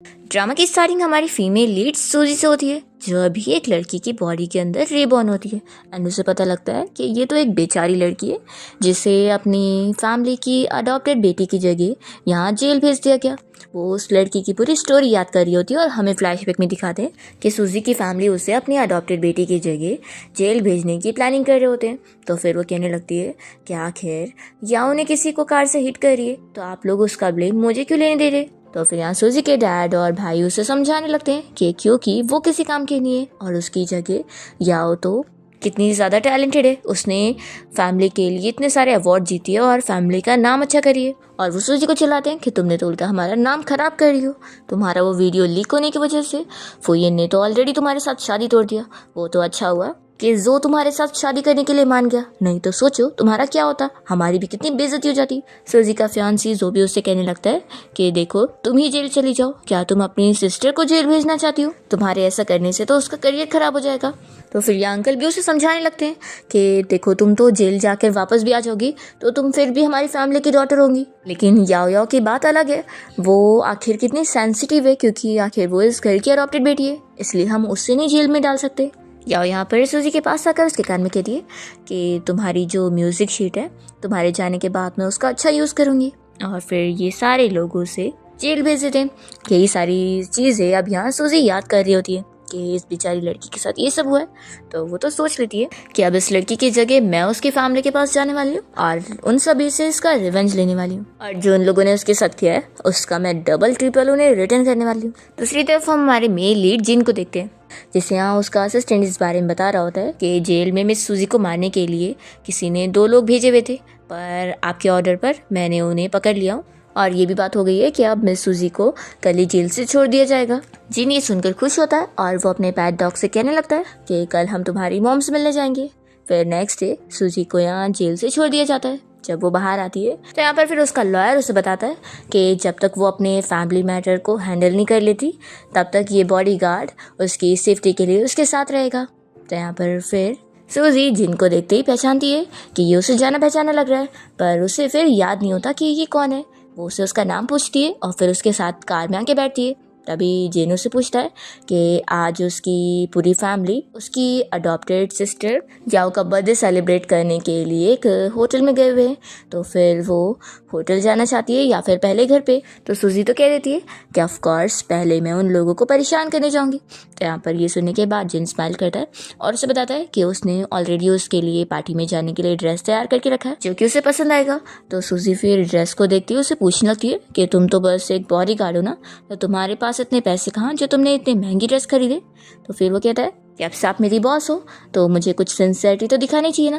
Drama की starting हमारी female lead सूजी से होती है, जो अभी एक लड़की की बॉडी के अंदर रीबॉर्न होती है। एंड उसे पता लगता है कि ये तो एक बेचारी लड़की है जिसे अपनी फैमिली की अडॉप्टेड बेटी की जगह यहाँ जेल भेज दिया गया। वो उस लड़की की पूरी स्टोरी याद कर रही होती है और हमें फ्लैशबैक में दिखाते हैं कि सूजी की फैमिली उसे अपनी अडॉप्टेड बेटी की जगह जेल भेजने की प्लानिंग कर रहे होते हैं। तो फिर वो कहने लगती है कि आखिर याओ ने किसी को कार से हिट करी है, तो आप लोग उसका ब्लेम मुझे क्यों लेने दे रहे। तो फिर यहाँ सूजी के डैड और भाई उसे समझाने लगते हैं कि क्योंकि वो किसी काम की नहीं है और उसकी जगह याओ तो कितनी ज़्यादा टैलेंटेड है, उसने फैमिली के लिए इतने सारे अवार्ड जीती है और फैमिली का नाम अच्छा करी है। और वो सूजी को चिल्लाते हैं कि तुमने तो उल्टा हमारा नाम खराब कर रही हो, तुम्हारा वो वीडियो लीक होने की वजह से फुयन ने तो ऑलरेडी तुम्हारे साथ शादी तोड़ दिया। वो तो अच्छा हुआ कि जो तुम्हारे साथ शादी करने के लिए मान गया, नहीं तो सोचो तुम्हारा क्या होता, हमारी भी कितनी बेइज्जती हो जाती। सूजी का फियांसी जो भी उससे कहने लगता है कि देखो तुम ही जेल चली जाओ, क्या तुम अपनी सिस्टर को जेल भेजना चाहती हो, तुम्हारे ऐसा करने से तो उसका करियर खराब हो जाएगा। तो फिर ये अंकल भी उसे समझाने लगते हैं कि देखो तुम तो जेल जाकर वापस भी आ जाओगी तो तुम फिर भी हमारी फैमिली की डॉटर होंगी। लेकिन याओ याओ की बात अलग है, वो आखिर कितनी सेंसिटिव है क्योंकि आखिर वो इस घर की अडॉप्टेड बेटी है, इसलिए हम उससे नहीं जेल में डाल सकते। याओ यहाँ पर सूजी के पास आकर उसके कान में कहती है कि तुम्हारी जो म्यूजिक शीट है तुम्हारे जाने के बाद मैं उसका अच्छा यूज़ करूँगी। और फिर ये सारे लोगों से जेल भेज देते हैं। यही सारी चीज़ें अब यहाँ सूजी याद कर रही होती है कि इस बेचारी लड़की के साथ ये सब हुआ है। तो वो तो सोच लेती है कि अब इस लड़की की जगह मैं उसकी फैमिली के पास जाने वाली हूँ और उन सभी से इसका रिवेंज लेने वाली हूँ, और जो उन लोगों ने उसके साथ किया है उसका मैं डबल ट्रिपल उन्हें रिटर्न करने वाली हूँ। दूसरी तरफ हम हमारे मेल लीड जिन को देखते हैं, जिसे यहाँ उसका असिस्टेंट इस बारे में बता रहा होता है कि जेल में मिस सूजी को मारने के लिए किसी ने 2 लोग भेजे हुए थे, पर आपके ऑर्डर पर मैंने उन्हें पकड़ लिया हूँ और ये भी बात हो गई है कि अब मिस सूजी को कल ही जेल से छोड़ दिया जाएगा। जिन ये सुनकर खुश होता है और वो अपने पैट डॉग से कहने लगता है कि कल हम तुम्हारी मॉम से मिलने जाएंगे। फिर नेक्स्ट डे सूजी को यहाँ जेल से छोड़ दिया जाता है। जब वो बाहर आती है तो यहाँ पर फिर उसका लॉयर उसे बताता है कि जब तक वो अपने फैमिली मैटर को हैंडल नहीं कर लेती तब तक ये बॉडीगार्ड उसकी सेफ्टी के लिए उसके साथ रहेगा। तो यहाँ पर फिर सूजी जिनको देखते ही पहचानती है कि ये उसे जाना पहचाना लग रहा है, पर उसे फिर याद नहीं होता कि ये कौन है। वो उसे उसका नाम पूछती है और फिर उसके साथ कार में आके बैठती है। तभी जेन उससे पूछता है कि आज उसकी पूरी फैमिली उसकी अडॉप्टेड सिस्टर याओ का बर्थडे सेलिब्रेट करने के लिए एक होटल में गए हुए हैं, तो फिर वो होटल जाना चाहती है या फिर पहले घर पे। तो सूजी तो कह देती है कि ऑफ कोर्स पहले मैं उन लोगों को परेशान करने जाऊंगी। तो यहाँ पर ये सुनने के बाद जिन स्माइल करता है और उसे बताता है कि उसने ऑलरेडी उसके लिए पार्टी में जाने के लिए ड्रेस तैयार करके रखा है जो कि उसे पसंद आएगा। तो सूजी फिर ड्रेस को देखती है उसे पूछने लगती है कि तुम तो बस एक बॉडीगार्ड हो ना, तो तुम्हारे पास इतने पैसे कहाँ जो तुमने इतनी महंगी ड्रेस खरीदे। तो फिर वो कहता है कि अब से आप मेरी बॉस हो तो मुझे कुछ सिंसियरिटी तो दिखानी चाहिए ना।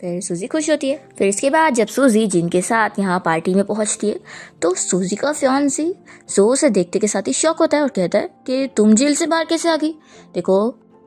फिर सूजी खुश होती है। फिर इसके बाद जब सूजी जिनके साथ यहाँ पार्टी में पहुँचती है तो सूजी का फियांसी जो उसे देखते के साथ ही शॉक होता है और कहता है कि तुम जेल से बाहर कैसे आ गई। देखो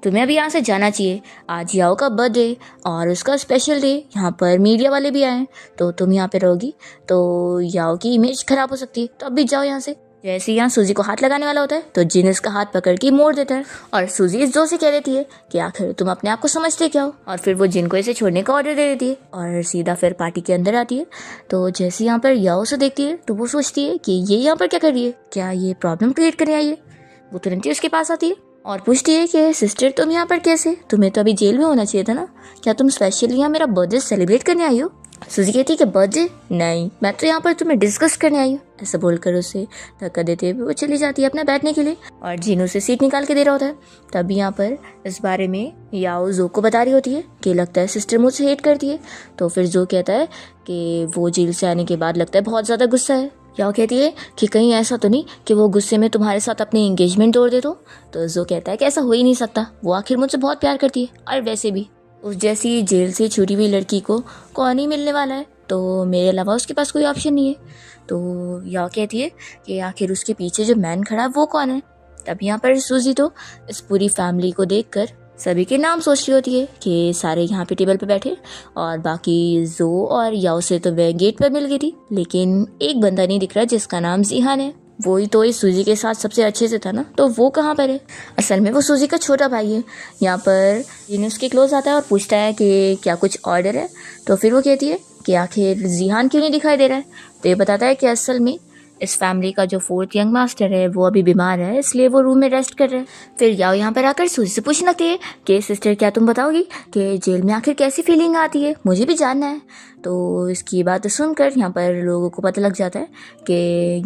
तुम्हें अभी यहाँ से जाना चाहिए, आज याओ का बर्थडे और उसका स्पेशल डे, यहाँ पर मीडिया वाले भी आए हैं, तो तुम यहाँ पे रहोगी तो याओ की इमेज खराब हो सकती है, तो अब भी जाओ यहाँ से। जैसे यहाँ सूजी को हाथ लगाने वाला होता है तो जिन इसका हाथ पकड़ के मोड़ देता है और सूजी इस जोर से कह देती है कि आखिर तुम अपने आप को समझते क्या हो, और फिर वो जिन को इसे छोड़ने का ऑर्डर दे देती है और सीधा फिर पार्टी के अंदर आती है। तो जैसे यहाँ पर याओ से देखती है तो वो सोचती है कि ये यहाँ पर क्या कर रही है, क्या ये प्रॉब्लम क्रिएट करने आई है। वो तुरंत ही उसके पास आती है और पूछती है कि सिस्टर तुम यहाँ पर कैसे, तुम्हें तो अभी जेल में होना चाहिए था ना, क्या तुम स्पेशली यहाँ मेरा बर्थडे सेलिब्रेट करने आई हो। सूजी कहती है कि बर्थडे नहीं, मैं तो यहाँ पर तुम्हें डिस्कस करने आई हूँ। ऐसा बोलकर उसे धक्का देते हुए वो चली जाती है अपना बैठने के लिए और जिन उसे सीट निकाल के दे रहा होता है। तभी यहाँ पर इस बारे में याओ जो को बता रही होती है कि लगता है सिस्टर मुझसे हेट करती है। तो फिर जो कहता है कि वो जेल से आने के बाद लगता है बहुत ज़्यादा गुस्सा है। याओ कहती है कि कहीं ऐसा तो नहीं कि वो गुस्से में तुम्हारे साथ अपनी एंगेजमेंट तोड़ दे। तो जो कहता है कि ऐसा हो ही नहीं सकता, वो आखिर मुझसे बहुत प्यार करती है और वैसे भी उस जैसी जेल से छूटी हुई लड़की को कौन ही मिलने वाला है, तो मेरे अलावा उसके पास कोई ऑप्शन नहीं है। तो याओ कहती है कि आखिर उसके पीछे जो मैन खड़ा है वो कौन है। तब यहाँ पर सूजी तो इस पूरी फैमिली को देखकर सभी के नाम सोच रही होती है कि सारे यहाँ पे टेबल पे बैठे, और बाकी जो और याओ से तो वह गेट पर मिल गई थी, लेकिन एक बंदा नहीं दिख रहा जिसका नाम जिहान है। वही तो इस सूजी के साथ सबसे अच्छे से था ना, तो वो कहाँ पर है। असल में वो सूजी का छोटा भाई है। यहाँ पर जिन उसके क्लोज आता है और पूछता है कि क्या कुछ ऑर्डर है। तो फिर वो कहती है कि आखिर जिहान क्यों नहीं दिखाई दे रहा है। तो ये बताता है कि असल में इस फैमिली का जो 4th यंग मास्टर है वो अभी बीमार है, इसलिए वो रूम में रेस्ट कर रहे हैं। फिर याओ यहाँ पर आकर सूजी से पूछने लगती है कि सिस्टर क्या तुम बताओगी कि जेल में आखिर कैसी फीलिंग आती है, मुझे भी जानना है। तो इसकी बात सुनकर यहाँ पर लोगों को पता लग जाता है कि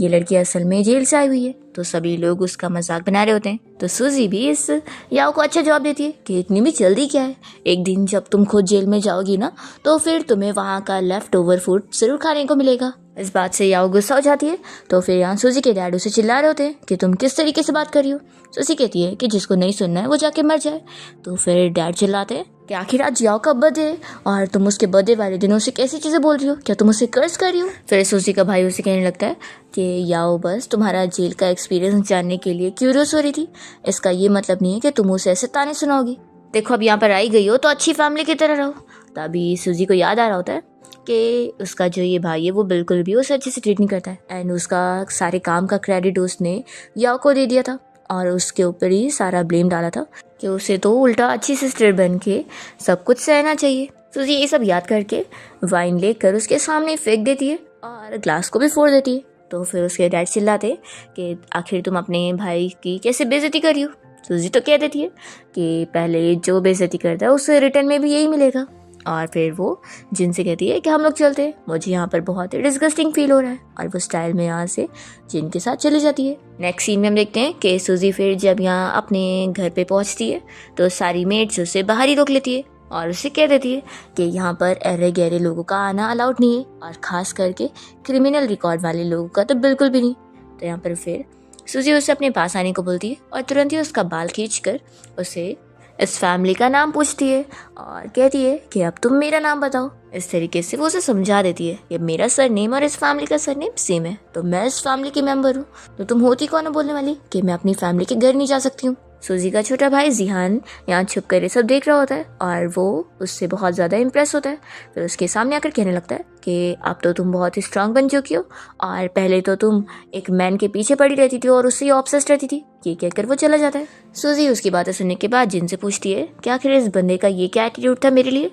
ये लड़की असल में जेल से आई हुई है, तो सभी लोग उसका मजाक बना रहे होते हैं। तो सूजी भी इस याओ को अच्छा जवाब देती है कि इतनी भी जल्दी क्या है, एक दिन जब तुम खुद जेल में जाओगी ना तो फिर तुम्हें वहाँ का लेफ्ट ओवर फूड जरूर खाने को मिलेगा। इस बात से याओ गुस्सा हो जाती है। तो फिर यहाँ सूजी के डैड उसे चिल्ला रहे होते हैं कि तुम किस तरीके से बात कर रही हो। सूजी कहती है कि जिसको नहीं सुनना है वो जाके मर जाए। तो फिर डैड चिल्लाते हैं कि आखिर आज याओ का बर्थडे है और तुम उसके बर्थडे वाले दिन उसे कैसी चीज़ें बोल रही हो, क्या तुम उसे कर्ज कर रही हो। फिर सूजी का भाई उसे कहने लगता है कि याओ बस तुम्हारा जेल का एक्सपीरियंस जानने के लिए क्यूरियस हो रही थी, इसका ये मतलब नहीं है कि तुम उसे ऐसे ताने सुनाओगी। देखो अब यहाँ पर आई गई हो तो अच्छी फैमिली की तरह रहो। तभी सूजी को याद आ रहा होता है कि उसका जो ये भाई है वो बिल्कुल भी उसे अच्छे से ट्रीट नहीं करता है एंड उसका सारे काम का क्रेडिट उसने याओ को दे दिया था और उसके ऊपर ही सारा ब्लेम डाला था कि उसे तो उल्टा अच्छी सिस्टर बन के सब कुछ सहना चाहिए। सूजी ये सब याद करके वाइन लेकर उसके सामने फेंक देती है और ग्लास को भी फोड़ देती है। तो फिर उसके डैड चिल्लाते कि आखिर तुम अपने भाई की कैसे बेइज्जती कर रही हो। सूजी तो कह देती है कि पहले जो बेइज्जती करता है उसे रिटर्न में भी यही मिलेगा। और फिर वो जिन से कहती है कि हम लोग चलते हैं, मुझे यहाँ पर बहुत ही डिस्गस्टिंग फील हो रहा है। और वो स्टाइल में यहाँ से जिन के साथ चली जाती है। नेक्स्ट सीन में हम देखते हैं कि सूजी फिर जब यहाँ अपने घर पे पहुँचती है तो सारी मेट्स उसे बाहर ही रोक लेती है और उसे कह देती है कि यहाँ पर अरे गहरे लोगों का आना अलाउड नहीं है और ख़ास करके क्रिमिनल रिकॉर्ड वाले लोगों का तो बिल्कुल भी नहीं। तो यहाँ पर फिर सूजी उसे अपने पास आने को बोलती है और तुरंत ही उसका बाल खींचकर उसे इस फैमिली का नाम पूछती है और कहती है कि अब तुम मेरा नाम बताओ। इस तरीके से वो उसे समझा देती है कि मेरा सरनेम और इस फैमिली का सरनेम सेम है, तो मैं इस फैमिली की मेंबर हूँ, तो तुम होती कौन हो बोलने वाली कि मैं अपनी फैमिली के घर नहीं जा सकती हूँ। सूजी का छोटा भाई जिहान यहाँ छुप कर ये सब देख रहा होता है और वो उससे बहुत ज़्यादा इम्प्रेस होता है। फिर उसके सामने आकर कहने लगता है कि अब तो तुम बहुत ही स्ट्रांग बन चुकी हो और पहले तो तुम एक मैन के पीछे पड़ी रहती थी और उससे ऑब्सेस्ड रहती थी। ये कहकर वो चला जाता है। सूजी उसकी बातें सुनने के बाद जिन से पूछती है कि आखिर इस बंदे का ये क्या एटीट्यूड था मेरे लिए।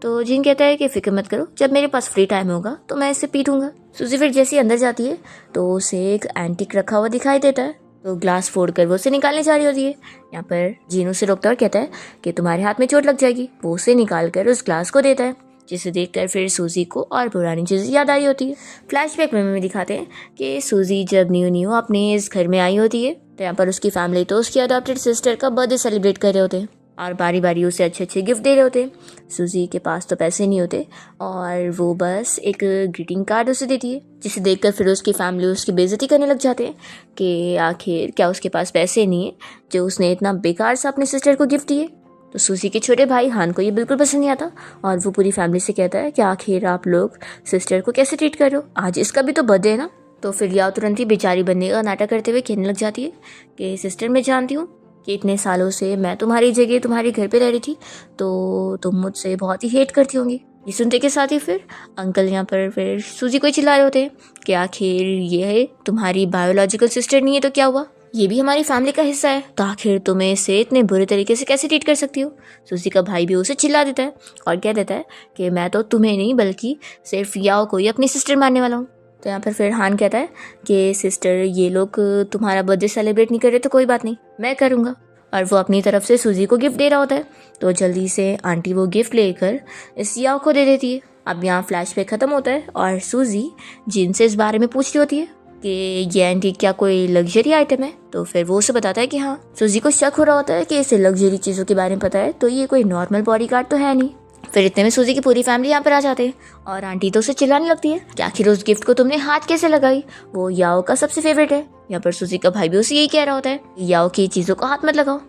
तो जिन कहता है कि फिक्र मत करो, जब मेरे पास फ्री टाइम होगा तो मैं इसे पीटूंगा। सूजी फिर जैसे ही अंदर जाती है तो उसे एक एंटीक रखा हुआ दिखाई देता है, तो ग्लास फोड़कर वो उसे निकालने जा रही होती है। यहाँ पर जीन उसे रोकता है और कहता है कि तुम्हारे हाथ में चोट लग जाएगी। वो उसे निकाल कर उस ग्लास को देता है, जिसे देखकर फिर सूजी को और पुरानी चीज़ें याद आई होती है। फ्लैशबैक में दिखाते हैं कि सूजी जब न्यू अपने इस घर में आई होती है तो यहाँ पर उसकी फैमिली तो उसकी अडॉप्टेड सिस्टर का बर्थडे सेलिब्रेट कर रहे होते हैं और बारी बारी उसे अच्छे अच्छे गिफ्ट दे रहे होते हैं। सूजी के पास तो पैसे नहीं होते और वो बस एक ग्रीटिंग कार्ड उसे देती है, जिसे देखकर फिर उसकी फैमिली उसकी बेइज्जती करने लग जाते हैं कि आखिर क्या उसके पास पैसे नहीं है जो उसने इतना बेकार से अपनी सिस्टर को गिफ्ट दिए। तो सूजी के छोटे भाई हान को ये बिल्कुल पसंद नहीं आता और वो पूरी फैमिली से कहता है कि आखिर आप लोग सिस्टर को कैसे ट्रीट कर रहे हो, आज इसका भी तो बर्थडे है ना। तो फिर याओ तुरंत ही बेचारी बनने का नाटक करते हुए कहने लग जाती है कि सिस्टर मैं जानती हूँ कि इतने सालों से मैं तुम्हारी जगह तुम्हारे घर पे रह रही थी तो तुम मुझसे बहुत ही हेट करती होंगी। ये सुनते के साथ ही फिर अंकल यहाँ पर फिर सूजी को ही चिल्ला रहे होते हैं कि आखिर ये है तुम्हारी बायोलॉजिकल सिस्टर नहीं है तो क्या हुआ, ये भी हमारी फैमिली का हिस्सा है, तो आखिर तुम्हें इसे इतने बुरे तरीके से कैसे ट्रीट कर सकती हो। सूजी का भाई भी उसे चिल्ला देता है और कह देता है कि मैं तो तुम्हें नहीं बल्कि सिर्फ याओ को ही अपनी सिस्टर मानने वाला हूँ। तो यहाँ पर फिर हान कहता है कि सिस्टर ये लोग तुम्हारा बर्थडे सेलिब्रेट नहीं कर रहे तो कोई बात नहीं, मैं करूँगा। और वो अपनी तरफ से सूजी को गिफ्ट दे रहा होता है तो जल्दी से आंटी वो गिफ्ट लेकर इस याओ को दे देती है। अब यहाँ फ्लैशबैक ख़त्म होता है और सूजी जिनसे इस बारे में पूछ रही होती है कि ये एंटीक क्या कोई लग्जरी आइटम है। तो फिर वो उसे बताता है कि हाँ। सूजी को शक हो रहा होता है कि इसे लग्जरी चीज़ों के बारे में पता है तो ये कोई नॉर्मल बॉडी गार्ड तो है नहीं। फिर इतने में सूजी की पूरी फैमिली यहाँ पर आ जाते हैं और आंटी तो उसे चिल्लाने लगती है कि आखिर उस गिफ्ट को तुमने हाथ कैसे लगाई, वो याओ का सबसे फेवरेट है। यहाँ पर सूजी का भाई भी उसे यही कह रहा होता है याओ की चीज़ों को हाथ मत लगाओ।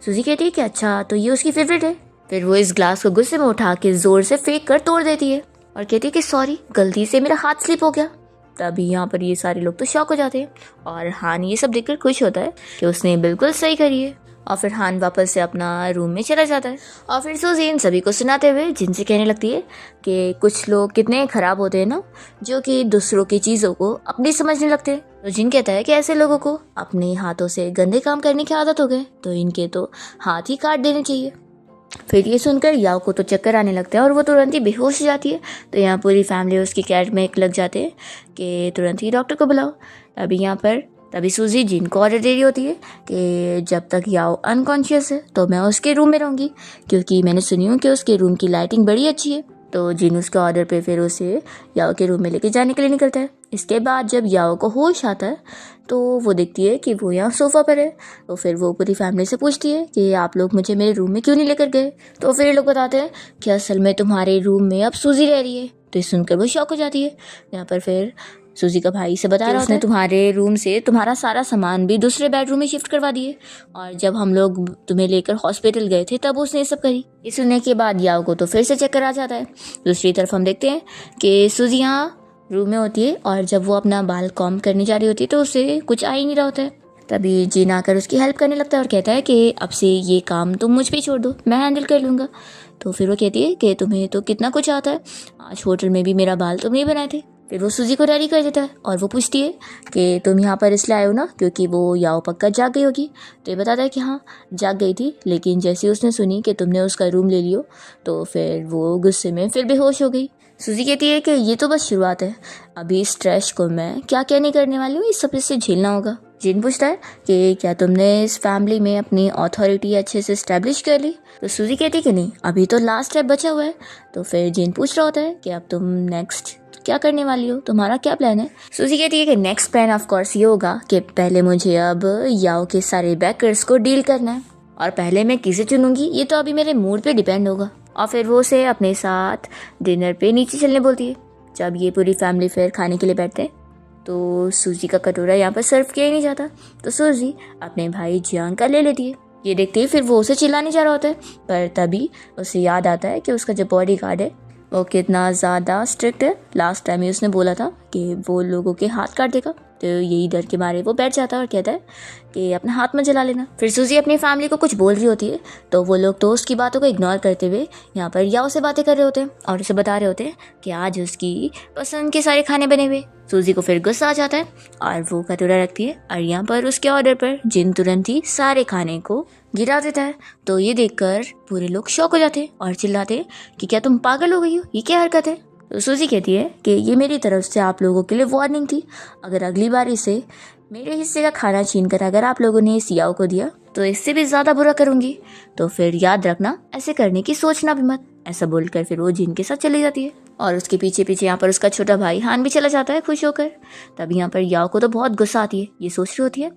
सूजी कहती है कि अच्छा तो ये उसकी फेवरेट है। फिर वो इस ग्लास को गुस्से में उठा के जोर से फेंक कर तोड़ देती है और कहती है कि सॉरी गलती से मेरा हाथ स्लिप हो गया। तभी यहाँ पर ये सारे लोग तो शॉक हो जाते हैं और हान ये सब देखकर खुश होता है कि उसने बिल्कुल सही करी है। और फिर हान वापस से अपना रूम में चला जाता है और फिर सूजी इन सभी को सुनाते हुए जिनसे कहने लगती है कि कुछ लोग कितने ख़राब होते हैं ना, जो कि दूसरों की चीज़ों को अपनी समझने लगते हैं। तो जिन कहता है कि ऐसे लोगों को अपने हाथों से गंदे काम करने की आदत हो गए तो इनके तो हाथ ही काट देने चाहिए। फिर ये सुनकर याओ को तो चक्कर आने लगता है और वो तुरंत ही बेहोश हो जाती है। तो यहाँ पूरी फैमिली उसकी केयर में लग जाते हैं कि तुरंत ही डॉक्टर को बुलाओ। तभी सूजी जिन को ऑर्डर दे रही होती है कि जब तक याओ अनकॉन्शियस है तो मैं उसके रूम में रहूँगी, क्योंकि मैंने सुनी हूँ कि उसके रूम की लाइटिंग बड़ी अच्छी है। तो जिन उसके ऑर्डर पे फिर उसे याओ के रूम में लेके जाने के लिए निकलता है। इसके बाद जब याओ को होश आता है तो वो देखती है कि वो यहाँ सोफ़ा पर है। तो फिर वो पूरी फैमिली से पूछती है कि आप लोग मुझे मेरे रूम में क्यों नहीं लेकर गए। तो फिर ये लोग बताते हैं कि असल में तुम्हारे रूम में अब सूजी रह रही है। तो ये सुनकर वो शॉक हो जाती है। यहाँ पर फिर सूजी का भाई से बता रहा होता है तुम्हारे रूम से तुम्हारा सारा सामान भी दूसरे बेडरूम में शिफ्ट करवा दिए, और जब हम लोग तुम्हें लेकर हॉस्पिटल गए थे तब उसने ये सब करी। ये सुनने के बाद याओ को तो फिर से चक्कर आ जाता है। दूसरी तरफ हम देखते हैं कि सूजी यहाँ रूम में होती है और जब वो अपना बाल कॉम्ब करने जा रही होती है तो उसे कुछ आ ही नहीं रहा होता है। तभी जिन आकर उसकी हेल्प करने लगता है और कहता है कि अब से ये काम तुम मुझ पे छोड़ दो, मैं हैंडल कर लूँगा। तो फिर वो कहती है कि तुम्हें तो कितना कुछ आता है, आज होटल में भी मेरा बाल तुमने ही बनाए थे। फिर वो सूजी को रेडी कर देता है और वो पूछती है कि तुम यहाँ पर इसलिए आए हो ना क्योंकि वो याओ पक्का जाग गई होगी। तो ये बताता है कि हाँ जाग गई थी, लेकिन जैसे उसने सुनी कि तुमने उसका रूम ले लियो तो फिर वो गुस्से में फिर बेहोश हो गई। सूजी कहती है कि ये तो बस शुरुआत है, अभी स्ट्रेस को मैं क्या क्या नहीं करने वाली हूँ, इस सब से झेलना होगा। जिन पूछता है कि क्या तुमने इस फैमिली में अपनी अथॉरिटी अच्छे से इस्टेब्लिश कर ली। तो सूजी कहती है कि नहीं, अभी तो लास्ट स्टेप बचा हुआ है। तो फिर जिन पूछ रहा होता है कि अब तुम नेक्स्ट क्या करने वाली हो, तुम्हारा क्या प्लान है। सूजी कहती है कि नेक्स्ट प्लान ऑफ कोर्स ये होगा कि पहले मुझे अब याओ के सारे बैकर्स को डील करना है, और पहले मैं किसे चुनूंगी ये तो अभी मेरे मूड पे डिपेंड होगा। और फिर वो उसे अपने साथ डिनर पे नीचे चलने बोलती है। जब ये पूरी फैमिली फिर खाने के लिए बैठते हैं तो सूजी का कटोरा यहाँ पर सर्व किया ही नहीं जाता। तो सूजी अपने भाई जियांग का ले लेती है। ये देखते ही फिर वो उसे चिल्लाने जा रहा होता है, पर तभी उसे याद आता है कि उसका जो बॉडी गार्ड है वो कितना ज़्यादा स्ट्रिक्ट है। लास्ट टाइम ही उसने बोला था कि वो लोगों के हाथ काट देगा। तो यही डर के मारे वो बैठ जाता है और कहता है कि अपना हाथ में जला लेना। फिर सूजी अपनी फैमिली को कुछ बोल रही होती है तो वो लोग तो उसकी बातों को इग्नोर करते हुए यहाँ पर याओ से बातें कर रहे होते हैं और उसे बता रहे होते हैं कि आज उसकी पसंद के सारे खाने बने हुए। सूजी को फिर गुस्सा आ जाता है और वो कटोरा रखती है और यहाँ पर उसके ऑर्डर पर जिन तुरंत ही सारे खाने को गिरा देता है। तो ये देखकर पूरे लोग शॉक हो जाते हैं और चिल्लाते हैं कि क्या तुम पागल हो गई हो, ये क्या हरकत है। तो सूजी कहती है कि ये मेरी तरफ से आप लोगों के लिए वार्निंग थी, अगर अगली बार इसे मेरे हिस्से का खाना छीन कर अगर आप लोगों ने इस याओ को दिया तो इससे भी ज़्यादा बुरा करूँगी, तो फिर याद रखना ऐसे करने की सोचना भी मत। ऐसा बोलकर फिर वो जिन के साथ चली जाती है और उसके पीछे पीछे यहाँ पर उसका छोटा भाई हान भी चला जाता है खुश होकर। तब यहाँ पर याओ को तो बहुत गुस्सा आती है। ये सोच रही होती है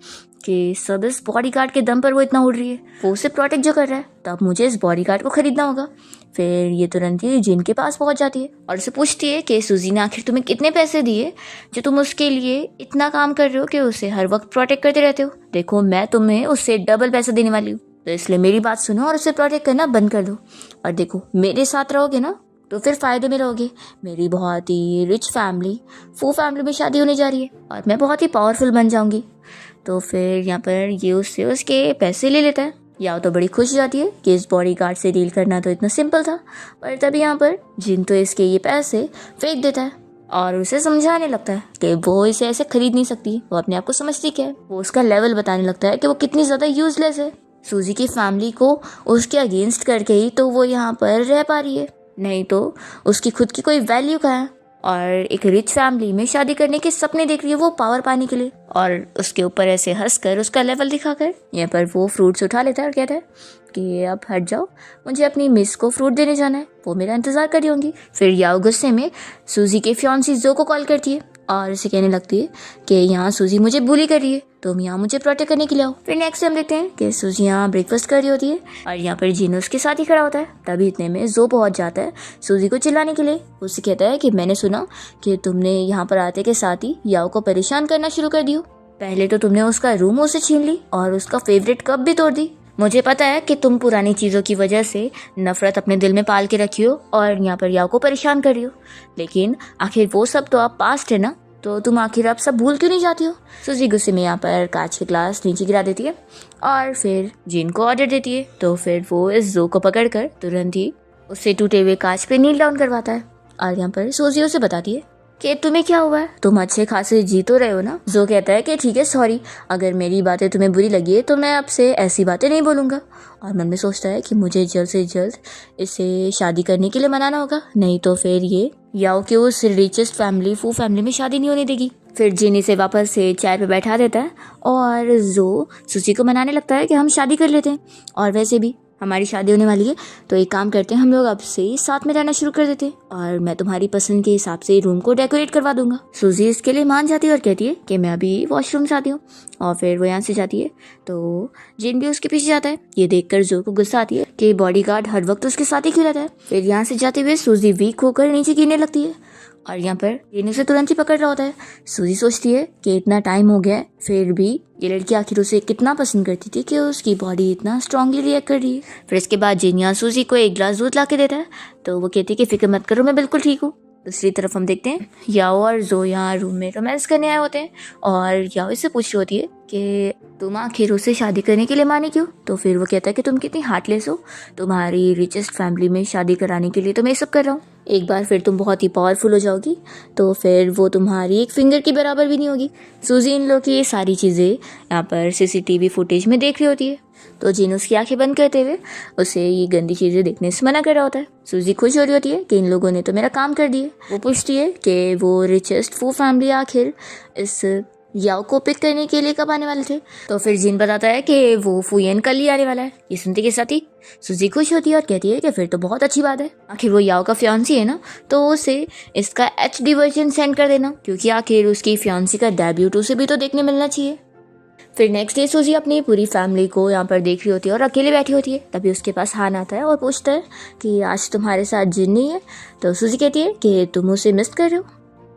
कि सब इस बॉडी गार्ड के दम पर वो इतना उड़ रही है, वो उसे प्रोटेक्ट जो कर रहा है, तब मुझे इस बॉडी गार्ड को खरीदना होगा। फिर ये तुरंत ही जिन के पास पहुंच जाती है और उसे पूछती है कि सूजी ने आखिर तुम्हें कितने पैसे दिए जो तुम उसके लिए इतना काम कर रहे हो कि उसे हर वक्त प्रोटेक्ट करते रहते हो। देखो मैं तुम्हें उससे डबल पैसा देने वाली हूँ, तो इसलिए मेरी बात सुनो और उसे प्रोटेक्ट करना बंद कर दो। और देखो मेरे साथ रहोगे ना तो फिर फ़ायदे में रहोगे। मेरी बहुत ही रिच फैमिली फू फैमिली में शादी होने जा रही है और मैं बहुत ही पावरफुल बन जाऊंगी। तो फिर यहाँ पर ये उससे उसके पैसे ले लेता है। याओ तो बड़ी खुश हो जाती है कि इस बॉडी गार्ड से डील करना तो इतना सिंपल था, पर तभी यहाँ पर जिन तो इसके ये पैसे फेंक देता है और उसे समझाने लगता है कि वो इसे ऐसे खरीद नहीं सकती, वो अपने आप को समझती क्या है। वो उसका लेवल बताने लगता है कि वो कितनी ज़्यादा यूजलेस है। सूजी की फैमिली को उसके अगेंस्ट करके ही तो वो यहाँ पर रह पा रही है, नहीं तो उसकी खुद की कोई वैल्यू कहाँ है। और एक रिच फैमिली में शादी करने के सपने देख रही है वो पावर पाने के लिए, और उसके ऊपर ऐसे हंसकर उसका लेवल दिखाकर यहाँ पर वो फ्रूट्स उठा लेता है और कहता है कि अब हट जाओ, मुझे अपनी मिस को फ्रूट देने जाना है, वो मेरा इंतजार कर रही होंगी। फिर याओ गुस्से में सूजी के फियांसी जो को कॉल करती है और उसे कहने लगती है कि यहाँ सूजी मुझे बुली कर रही है, तुम यहाँ मुझे प्रोटेक्ट करने के लिए आओ। फिर नेक्स्ट टाइम देखते हैं कि सूजी यहाँ ब्रेकफास्ट कर रही होती है और यहाँ पर जिन उसके साथ ही खड़ा होता है। तभी इतने में जो पहुँच जाता है सूजी को चिल्लाने के लिए। उससे कहता है कि मैंने सुना कि तुमने यहाँ पर आते के साथ ही याओ को परेशान करना शुरू कर दियो। पहले तो तुमने उसका रूम उसे छीन ली और उसका फेवरेट कप भी तोड़ दी। मुझे पता है कि तुम पुरानी चीज़ों की वजह से नफरत अपने दिल में पाल के रखी हो और यहाँ पर याओ को परेशान कर रही हो, लेकिन आखिर वो सब तो अब पास्ट है ना, तो तुम आखिर अब सब भूल क्यों नहीं जाती हो। सूजी गुस्से में यहाँ पर कांच के ग्लास नीचे गिरा देती है और फिर जिन को ऑर्डर देती है। तो फिर वो इस जो को पकड़कर तुरंत ही उससे टूटे हुए कांच पे नील डाउन करवाता है और यहाँ पर सूजी उसे बताती है कि तुम्हें क्या हुआ है, तुम अच्छे खासे जी तो रहे हो ना। जो कहता है कि ठीक है सॉरी, अगर मेरी बातें तुम्हें बुरी लगी है तो मैं आपसे ऐसी बातें नहीं बोलूँगा। और मन में सोचता है कि मुझे जल्द से जल्द इसे शादी करने के लिए मनाना होगा, नहीं तो फिर ये याओ के उस रिचेस्ट फैमिली फू फैमिली में शादी नहीं होने देगी। फिर जिनी से वापस से चाय पे बैठा देता है और जो सूजी को मनाने लगता है कि हम शादी कर लेते हैं और वैसे भी हमारी शादी होने वाली है, तो एक काम करते हैं हम लोग अब से साथ में रहना शुरू कर देते हैं और मैं तुम्हारी पसंद के हिसाब से रूम को डेकोरेट करवा दूंगा। सूजी इसके लिए मान जाती है और कहती है कि मैं अभी वॉशरूम से आती हूँ और फिर वो यहाँ से जाती है तो जिन भी उसके पीछे जाता है। ये देखकर जो को गुस्सा आती है कि बॉडीगार्ड हर वक्त उसके साथ ही क्यों रहता है। फिर यहाँ से जाते हुए सूजी वीक होकर नीचे गिरने लगती है और यहाँ पर जिन उसे तुरंत ही पकड़ रहा होता है। सूजी सोचती है कि इतना टाइम हो गया है फिर भी ये लड़की आखिर उसे कितना पसंद करती थी कि उसकी बॉडी इतना स्ट्रांगली रिएक्ट कर रही है। फिर इसके बाद जिन यहाँ सूजी को एक गिलास दूध ला के देता है तो वो कहती है कि फिक्र मत करो, मैं बिल्कुल ठीक हूँ। दूसरी तरफ हम देखते हैं याओ और जो यहाँ रूम में रोमांस करने आए होते हैं और याओ इससे पूछ रही होती है कि तुम आखिर उससे शादी करने के लिए माने क्यों। तो फिर वो कहता है कि तुम कितनी हार्टलेस हो, तुम्हारी रिचेस्ट फैमिली में शादी कराने के लिए तो मैं सब कर रहा हूँ। एक बार फिर तुम बहुत ही पावरफुल हो जाओगी तो फिर वो तुम्हारी एक फिंगर की बराबर भी नहीं होगी। सूजी इन लोग की ये सारी चीज़ें यहाँ पर सीसीटीवी फुटेज में देख रही होती है तो जिन उसकी आंखें बंद करते हुए उसे ये गंदी चीज़ें देखने से मना कर रहा होता है। सूजी खुश हो रही होती है कि इन लोगों ने तो मेरा काम कर दिया। वो पूछती है कि वो रिचेस्ट फू फैमिली आखिर इस याओ को पिक करने के लिए कब आने वाले थे। तो फिर जिन बताता है कि वो फुयन कल ही आने वाला है। ये सुनते के साथ ही सूजी खुश होती है और कहती है कि फिर तो बहुत अच्छी बात है, आखिर वो याओ का फियांसी है ना, तो उसे इसका HD वर्जन सेंड कर देना क्योंकि आखिर उसकी फियांसी का डेब्यूट उसे भी तो देखने मिलना चाहिए। फिर नेक्स्ट डे सूजी अपनी पूरी फैमिली को यहाँ पर देख रही होती है और अकेले बैठी होती है। तभी उसके पास हान आता है और पूछता है कि आज तुम्हारे साथ जिन नहीं है। तो सूजी कहती है कि तुम उसे मिस कर रहे हो।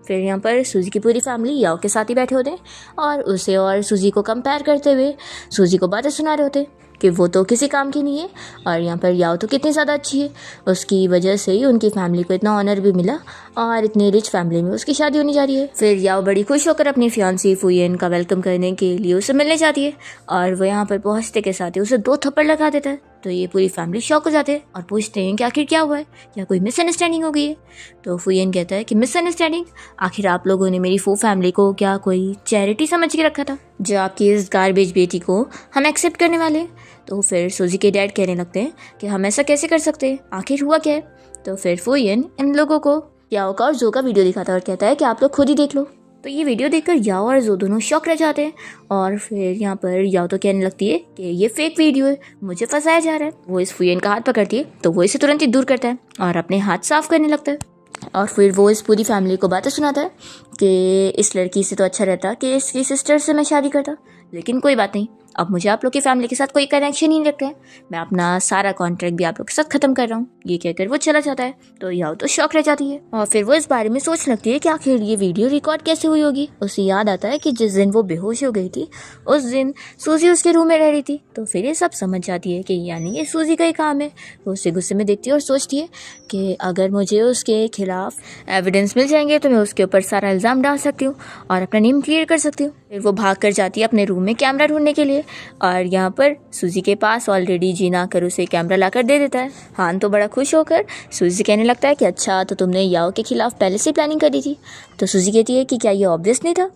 फिर यहाँ पर सूजी की पूरी फैमिली याओ के साथ ही बैठे होते हैं और उसे और सूजी को कंपेयर करते हुए सूजी को बातें सुना रहे होते हैं कि वो तो किसी काम की नहीं है और यहाँ पर याओ तो कितनी ज़्यादा अच्छी है, उसकी वजह से ही उनकी फैमिली को इतना ऑनर भी मिला और इतनी रिच फैमिली में उसकी शादी होने जा रही है। फिर याओ बड़ी खुश होकर अपनी फियांसी फुयन का वेलकम करने के लिए उसे मिलने जाती है और वो यहाँ पर पहुँचते के साथ ही उसे 2 थप्पड़ लगा देता है। तो ये पूरी फैमिली शॉक हो जाते हैं और पूछते हैं कि आखिर क्या हुआ है, क्या कोई मिसअंडरस्टैंडिंग हो गई है। तो फुयन कहता है कि मिसअंडरस्टैंडिंग, आखिर आप लोगों ने मेरी फू फैमिली को क्या कोई चैरिटी समझ के रखा था जो आपकी इस गार्बेज बेटी को हम एक्सेप्ट करने वाले हैं। तो फिर सूजी के डैड कहने लगते हैं कि हम ऐसा कैसे कर सकते हैं, आखिर हुआ क्या है। तो फिर फुयन इन लोगों को याओ का और जो का वीडियो दिखाता है और कहता है कि आप लोग खुद ही देख लो। तो ये वीडियो देखकर याओ और जो दोनों शॉक रह जाते हैं और फिर यहाँ पर याओ तो कहने लगती है कि ये फेक वीडियो है, मुझे फंसाया जा रहा है। वो इस फुयन का हाथ पकड़ती है तो वो इसे तुरंत ही दूर करता है और अपने हाथ साफ करने लगता है और फिर वो इस पूरी फैमिली को बातें सुनाता है कि इस लड़की से तो अच्छा रहता कि इसकी सिस्टर से मैं शादी करता, लेकिन कोई बात नहीं, अब मुझे आप लोग की फैमिली के साथ कोई कनेक्शन ही नहीं रखता है, मैं अपना सारा कॉन्ट्रैक्ट भी आप लोग के साथ खत्म कर रहा हूँ। ये कहकर वो चला जाता है तो याओ तो शॉक रह जाती है और फिर वो इस बारे में सोचने लगती है कि आखिर ये वीडियो रिकॉर्ड कैसे हुई होगी। उसे याद आता है कि जिस दिन वो बेहोश हो गई थी उस दिन सूजी उसके रूम में रह रही थी। तो फिर ये सब समझ जाती है कि यानी ये सूजी का ही काम है। वो उसे गुस्से में देखती है और सोचती है कि अगर मुझे उसके खिलाफ एविडेंस मिल जाएंगे तो मैं उसके ऊपर सारा इल्ज़ाम डाल सकती हूँ और अपना नेम क्लियर कर सकती हूँ। फिर वो भाग कर जाती है अपने रूम में कैमरा ढूंढने के लिए और यहाँ पर सूजी के पास ऑलरेडी जीन आकर उसे कैमरा लाकर दे देता है। हान तो बड़ा खुश होकर सूजी कहने लगता है कि अच्छा तो तुमने याओ के खिलाफ पहले से प्लानिंग करी थी। तो सूजी कहती है कि क्या ये ऑब्वियस नहीं था।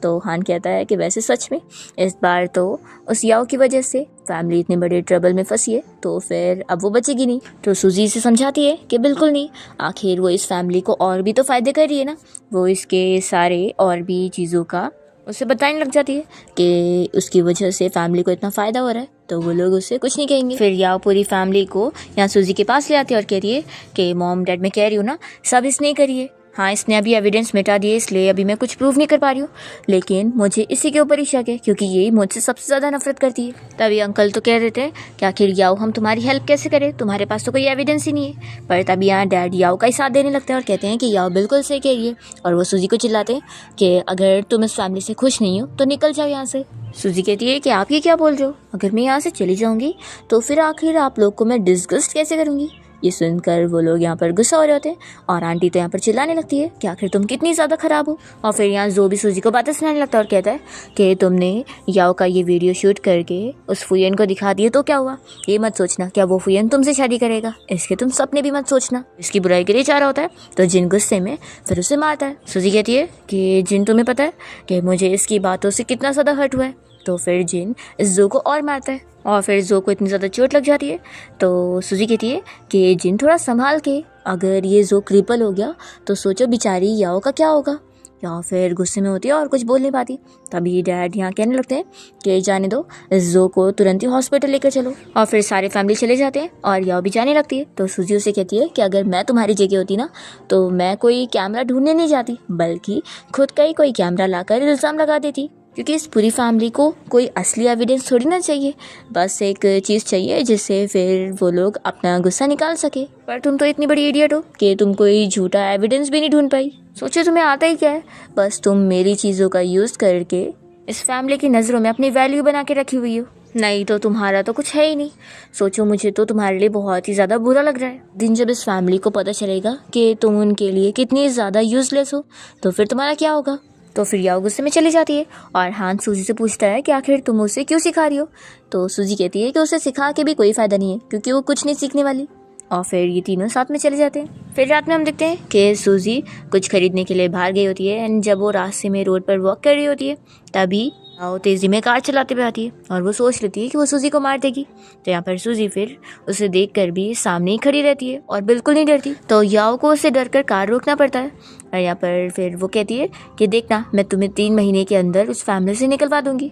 तो हान कहता है कि वैसे सच में इस बार तो उस याओ की वजह से फैमिली इतने बड़े ट्रबल में फंसी है तो फिर अब वो बचेगी नहीं। तो सूजी से समझाती है कि बिल्कुल नहीं, आखिर वो इस फैमिली को और भी तो फ़ायदे कर रही है ना। वो इसके सारे और भी चीज़ों का उसे बताने लग जाती है कि उसकी वजह से फैमिली को इतना फ़ायदा हो रहा है तो वो लोग उससे कुछ नहीं कहेंगे। फिर याओ पूरी फैमिली को यहाँ सूजी के पास ले आती है और कहती है कि मॉम डैड मैं कह रही हूँ ना, सब इसने करी है। हाँ इसने अभी एविडेंस मिटा दिए इसलिए अभी मैं कुछ प्रूव नहीं कर पा रही हूँ, लेकिन मुझे इसी के ऊपर ही शक है क्योंकि यही मुझसे सबसे ज़्यादा नफरत करती है। तभी अंकल तो कह देते हैं कि आखिर याओ हम तुम्हारी हेल्प कैसे करें, तुम्हारे पास तो कोई एविडेंस ही नहीं है। पर तभी यहाँ डैड याओ का ही साथ देने लगते हैं और कहते हैं कि याओ बिल्कुल सही कह रही है और वो सूजी को चिल्लाते हैं कि अगर तुम इस फैमिली से खुश नहीं हो तो निकल जाओ यहाँ से। सूजी कहती है कि आप ये क्या बोल रहे हो, अगर मैं यहाँ से चली जाऊँगी तो फिर आखिर आप लोग को मैं डिस्गस्ट कैसे करूँगी। ये सुनकर वो लोग यहाँ पर गुस्सा हो रहे होते हैं और आंटी तो यहाँ पर चिल्लाने लगती है कि आखिर तुम कितनी ज़्यादा ख़राब हो। और फिर यहाँ जो भी सूजी को बातें सुनाने लगता है और कहता है कि तुमने याओ का ये वीडियो शूट करके उस फुयन को दिखा दिए तो क्या हुआ, ये मत सोचना क्या वो फुयन तुमसे शादी करेगा, इसके तुम सपने भी मत सोचना। इसकी बुराई के लिए चाह रहा होता है तो जिन गुस्से में फिर उसे मारता है। सूजी कहती है कि जिन तुम्हें पता है कि मुझे इसकी बातों से कितना ज़्यादा हर्ट हुआ है। तो फिर जिन इस जो को और मारता है और फिर जो को इतनी ज़्यादा चोट लग जाती है। तो सूजी कहती है कि जिन थोड़ा संभाल के, अगर ये जो क्रिपल हो गया तो सोचो बेचारी याओ का क्या होगा। या फिर गुस्से में होती है और कुछ बोल नहीं पाती। तभी डैड यहाँ कहने लगते हैं कि जाने दो, जो को तुरंत ही हॉस्पिटल लेकर चलो। और फिर सारे फैमिली चले जाते हैं और याओ भी जाने लगती है। तो सूजी उसे कहती है कि अगर मैं तुम्हारी जगह होती ना तो मैं कोई कैमरा ढूंढने नहीं जाती, बल्कि खुद का ही कोई कैमरा लाकर इल्ज़ाम लगा देती, क्योंकि इस पूरी फैमिली को कोई असली एविडेंस थोड़ी ना चाहिए, बस एक चीज़ चाहिए जिससे फिर वो लोग अपना गुस्सा निकाल सके। पर तुम तो इतनी बड़ी इडियट हो कि तुम कोई झूठा एविडेंस भी नहीं ढूंढ पाई। सोचो तुम्हें आता ही क्या है, बस तुम मेरी चीज़ों का यूज़ करके इस फैमिली की नज़रों में अपनी वैल्यू बना के रखी हुई हो। नहीं तो तुम्हारा तो कुछ है ही नहीं। सोचो, मुझे तो तुम्हारे लिए बहुत ही ज़्यादा बुरा लग रहा है। दिन जब इस फैमिली को पता चलेगा कि तुम उनके लिए कितनी ज़्यादा यूज़लेस हो, तो फिर तुम्हारा क्या होगा। तो फिर याओ गुस्से में चली जाती है और हान सूजी से पूछता है कि आखिर तुम उसे क्यों सिखा रही हो। तो सूजी कहती है कि उसे सिखा के भी कोई फ़ायदा नहीं है, क्योंकि वो कुछ नहीं सीखने वाली। और फिर ये तीनों साथ में चले जाते हैं। फिर रात में हम देखते हैं कि सूजी कुछ खरीदने के लिए बाहर गई होती है एंड जब वो रास्ते में रोड पर वॉक कर रही होती है तभी याओ तेज़ी में कार चलाते हुए आती है और वो सोच लेती है कि वो सूजी को मार देगी। तो यहाँ पर सूजी फिर उसे देखकर भी सामने ही खड़ी रहती है और बिल्कुल नहीं डरती। तो याओ को उसे डर कर कार रोकना पड़ता है और यहाँ पर फिर वो कहती है कि देखना, मैं तुम्हें 3 महीने के अंदर उस फैमिली से निकलवा दूंगी।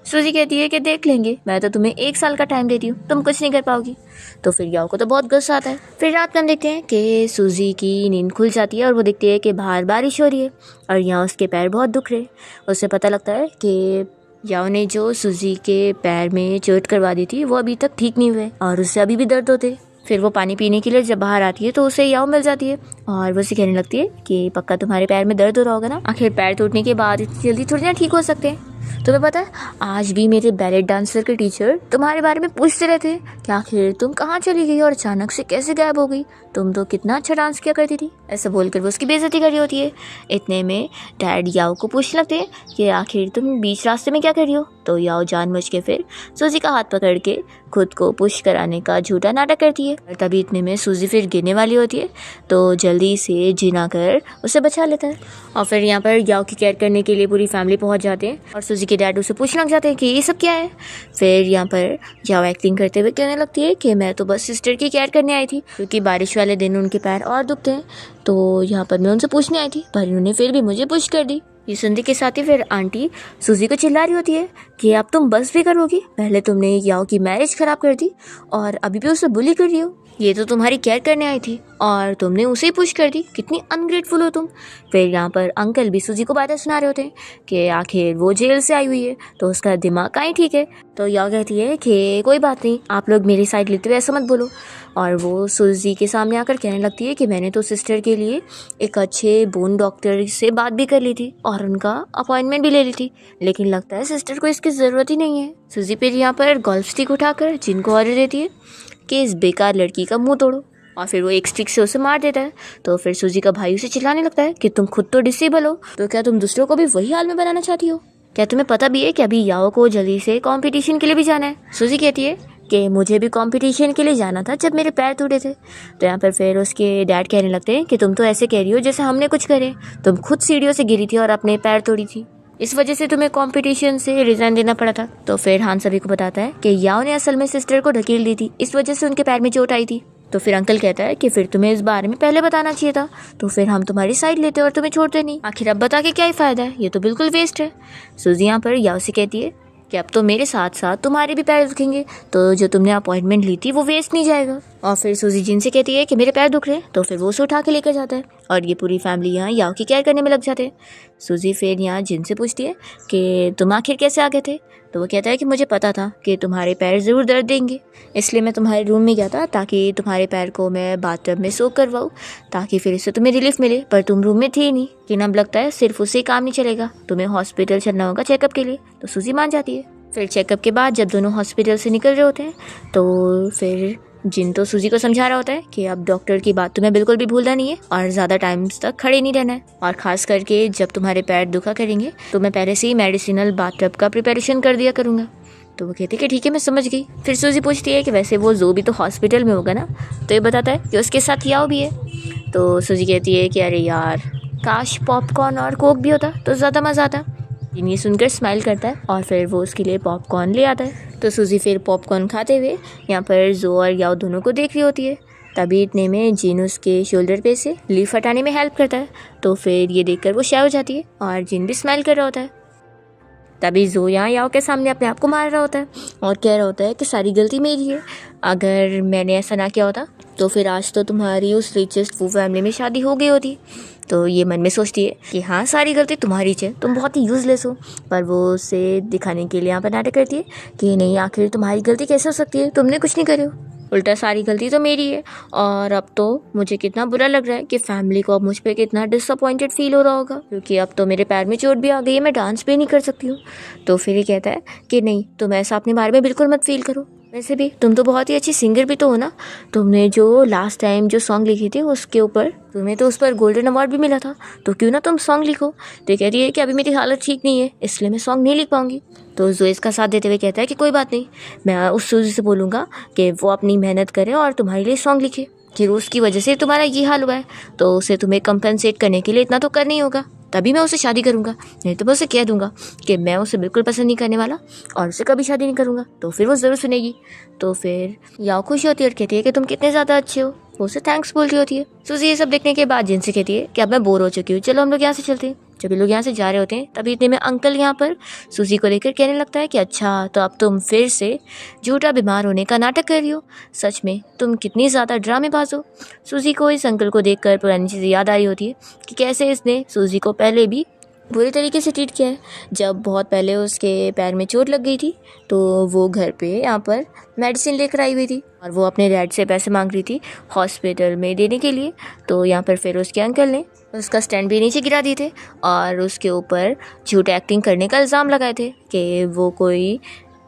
सूजी कहती है कि देख लेंगे, मैं तो तुम्हें 1 साल का टाइम देती हूँ, तुम कुछ नहीं कर पाओगी। तो फिर याओ को तो बहुत गुस्सा आता है। फिर रात में हम देखते हैं कि सूजी की नींद खुल जाती है और वो देखती है कि बाहर बारिश हो रही है और यहाँ उसके पैर बहुत दुख रहे। उसे पता लगता है कि याओ ने जो सूजी के पैर में चोट करवा दी थी वो अभी तक ठीक नहीं हुए और उससे अभी भी दर्द होते। फिर वो पानी पीने के लिए जब बाहर आती है तो उसे याओ मिल जाती है और वो उसे कहने लगती है कि पक्का तुम्हारे पैर में दर्द हो रहा होगा ना, आखिर पैर टूटने के बाद इतनी जल्दी थोड़ी ना ठीक हो सकते हैं। तुम्हें पता है, आज भी मेरे बैलेट डांसर के टीचर तुम्हारे बारे में पूछते रहते हैं कि आखिर तुम कहाँ चली गई और अचानक से कैसे गायब हो गई, तुम तो कितना अच्छा डांस किया करती थी। ऐसा बोलकर वो उसकी बेइज्जती कर रही होती है। इतने में डैड याओ को पूछने लगते हैं कि आखिर तुम बीच रास्ते में क्या कर रही हो। तो याओ जानबूझ के फिर सूजी का हाथ पकड़ के खुद को पुश कराने का झूठा नाटक करती है। और तभी इतने में सूजी फिर गिरने वाली होती है तो जल्दी से जिन आकर उसे बचा लेता है। और फिर यहाँ पर याओ की केयर करने के लिए पूरी फैमिली पहुँच जाते हैं और सूजी के डैड उसे पूछने लग जाते हैं कि ये सब क्या है। फिर यहाँ पर याओ एक्टिंग करते हुए कहने लगती है कि मैं तो बस सिस्टर की केयर करने आई थी, क्योंकि बारिश वाले दिन उनके पैर और दुखते हैं, तो यहाँ पर मैं उनसे पूछने आई थी, पर उन्होंने फिर भी मुझे पुश कर दी। ये सुनने के साथ ही फिर आंटी सूजी को चिल्ला रही होती है कि अब तुम बस भी करोगी, पहले तुमने याओ की मैरिज खराब कर दी और अभी भी उसे बुली कर रही हो। ये तो तुम्हारी केयर करने आई थी और तुमने उसे ही पुश कर दी, कितनी अनग्रेटफुल हो तुम। फिर यहाँ पर अंकल भी सूजी को बातें सुना रहे होते हैं कि आखिर वो जेल से आई हुई है तो उसका दिमाग कहीं ठीक है। तो याओ कहती है कि कोई बात नहीं, आप लोग मेरी साइड लेते हुए ऐसा मत बोलो। और वो सूजी के सामने आकर कहने लगती है कि मैंने तो सिस्टर के लिए एक अच्छे बोन डॉक्टर से बात भी कर ली थी और उनका अपॉइंटमेंट भी ले ली थी, लेकिन लगता है सिस्टर को इसकी ज़रूरत ही नहीं है। सूजी फिर यहाँ पर गोल्फ स्टिक उठाकर जिनको ऑर्डर देती है कि इस बेकार लड़की का मुंह तोड़ो और फिर वो एक स्टिक से उसे मार देता है। तो फिर सूजी का भाई उसे चिल्लाने लगता है कि तुम खुद तो डिसेबल हो, तो क्या तुम दूसरों को भी वही हाल में बनाना चाहती हो। क्या तुम्हें पता भी है कि अभी याओ को जल्दी से कंपटीशन के लिए भी जाना है। सूजी कहती है कि मुझे भी कंपटीशन के लिए जाना था जब मेरे पैर टूटे थे। तो यहाँ पर फिर उसके डैड कहने लगते हैं कि तुम तो ऐसे कह रही हो जैसे हमने कुछ करे, तुम खुद सीढ़ियों से गिरी थी और अपने पैर तोड़ी थी, इस वजह से तुम्हें कंपटीशन से रिजाइन देना पड़ा था। तो फिर हान सभी को बताता है कि याओ ने असल में सिस्टर को ढकेल दी थी, इस वजह से उनके पैर में चोट आई थी। तो फिर अंकल कहता है कि फिर तुम्हें इस बारे में पहले बताना चाहिए था, तो फिर हम तुम्हारी साइड लेते और तुम्हें छोड़ते नहीं, आखिर अब बता के क्या ही फायदा है, ये तो बिल्कुल वेस्ट है। सूजी यहाँ पर याओ से कहती है कि अब तो मेरे साथ साथ तुम्हारे भी पैर दुखेंगे, तो जो तुमने अपॉइंटमेंट ली थी वो वेस्ट नहीं जाएगा। और फिर सूजी जिन से कहती है कि मेरे पैर दुख रहे हैं, तो फिर वो उसे उठा के लेकर जाता है और ये पूरी फैमिली यहाँ याओ की केयर करने में लग जाते हैं। सूजी फिर यहाँ जिन से पूछती है कि तुम आखिर कैसे आ गए थे। तो वो कहता है कि मुझे पता था कि तुम्हारे पैर ज़रूर दर्द देंगे, इसलिए मैं तुम्हारे रूम में गया था ताकि तुम्हारे पैर को मैं बाथटब में सोक करवाऊँ, ताकि फिर इससे तुम्हें रिलीफ मिले, पर तुम रूम में थी नहीं। लेकिन अब लगता है सिर्फ उससे काम नहीं चलेगा, तुम्हें हॉस्पिटल चलना होगा चेकअप के लिए। तो सूजी मान जाती है। फिर चेकअप के बाद जब दोनों हॉस्पिटल से निकल रहे होते हैं तो फिर जिन तो सूजी को समझा रहा होता है कि अब डॉक्टर की बात तुम्हें बिल्कुल भी भूलना नहीं है और ज़्यादा टाइम तक खड़े नहीं रहना है, और ख़ास करके जब तुम्हारे पैर दुखा करेंगे तो मैं पहले से ही मेडिसिनल बाथटब का प्रिपरेशन कर दिया करूँगा। तो वो कहती है कि ठीक है, मैं समझ गई। फिर सूजी पूछती है कि वैसे वो जो भी तो हॉस्पिटल में होगा ना। तो ये बताता है कि उसके साथ याओ भी है। तो सूजी कहती है कि अरे यार, काश पॉपकॉर्न और कोक भी होता तो ज़्यादा मज़ा आता। ये सुनकर स्माइल करता है और फिर वो उसके लिए पॉपकॉर्न ले आता है। तो सूजी फिर पॉपकॉर्न खाते हुए यहाँ पर जो और याओ दोनों को देख रही होती है तभी इतने में जिन उसके शोल्डर पे से लीफ हटाने में हेल्प करता है। तो फिर ये देखकर वो शाय हो जाती है और जिन भी स्माइल कर रहा होता है। तभी जो यहाँ याओ के सामने अपने आप को मार रहा होता है और कह रहा होता है कि सारी गलती मेरी है, अगर मैंने ऐसा ना किया होता तो फिर आज तो तुम्हारी उस रिचेस्ट फू फैमिली में शादी हो गई होती। तो ये मन में सोचती है कि हाँ सारी गलती तुम्हारी है, तुम बहुत ही यूज़लेस हो। पर वो उसे दिखाने के लिए यहाँ पर नाटक करती है कि नहीं, आखिर तुम्हारी गलती कैसे हो सकती है, तुमने कुछ नहीं करे हो, उल्टा सारी गलती तो मेरी है। और अब तो मुझे कितना बुरा लग रहा है कि फैमिली को अब मुझ पर कितना डिसअपॉइंटेड फील हो रहा होगा, क्योंकि अब तो मेरे पैर में चोट भी आ गई है, मैं डांस भी नहीं कर सकती हूँ। तो फिर ये कहता है कि नहीं, तुम ऐसा अपने बारे में बिल्कुल मत फील करो। वैसे भी तुम तो बहुत ही अच्छी सिंगर भी तो हो ना, तुमने जो लास्ट टाइम जो सॉन्ग लिखी थी उसके ऊपर तुम्हें तो उस पर गोल्डन अवार्ड भी मिला था, तो क्यों ना तुम सॉन्ग लिखो। तो कहती है कि अभी मेरी हालत ठीक नहीं है, इसलिए मैं सॉन्ग नहीं लिख पाऊंगी। तो जो इसका साथ देते हुए कहता है कि कोई बात नहीं, मैं उस सूजी से बोलूँगा कि वो अपनी मेहनत करे और तुम्हारे लिए सॉन्ग लिखे, कि उसकी वजह से तुम्हारा ये हाल हुआ है, तो उसे तुम्हें कंपनसेट करने के लिए इतना तो करना ही होगा, तभी मैं उसे शादी करूँगा। नहीं तो मैं उसे कह दूँगा कि मैं उसे बिल्कुल पसंद नहीं करने वाला और उसे कभी शादी नहीं करूँगा, तो फिर वो ज़रूर सुनेगी। तो फिर याओ खुशी होती है और कहती है कि तुम कितने ज़्यादा अच्छे हो, वो उसे थैंक्स बोल रही होती है। सूजी ये सब देखने के बाद जिनसे कहती है कि अब मैं बोर हो चुकी हूँ, चलो हम लोग यहाँ से चलते हैं। जब ये लोग यहाँ से जा रहे होते हैं तभी इतने में अंकल यहाँ पर सूजी को लेकर कहने लगता है कि अच्छा, तो अब तुम फिर से झूठा बीमार होने का नाटक कर रही हो, सच में तुम कितनी ज़्यादा ड्रामेबाज हो। सूजी को इस अंकल को देखकर पुरानी चीज़ें याद आ रही होती है कि कैसे इसने सूजी को पहले भी बुरी तरीके से ट्रीट किया है। जब बहुत पहले उसके पैर में चोट लग गई थी तो वो घर पे यहाँ पर मेडिसिन लेकर आई हुई थी और वो अपने डैड से पैसे मांग रही थी हॉस्पिटल में देने के लिए। तो यहाँ पर फिर उसके अंकल ने उसका स्टैंड भी नीचे गिरा दिए थे और उसके ऊपर झूठ एक्टिंग करने का इल्ज़ाम लगाए थे कि वो कोई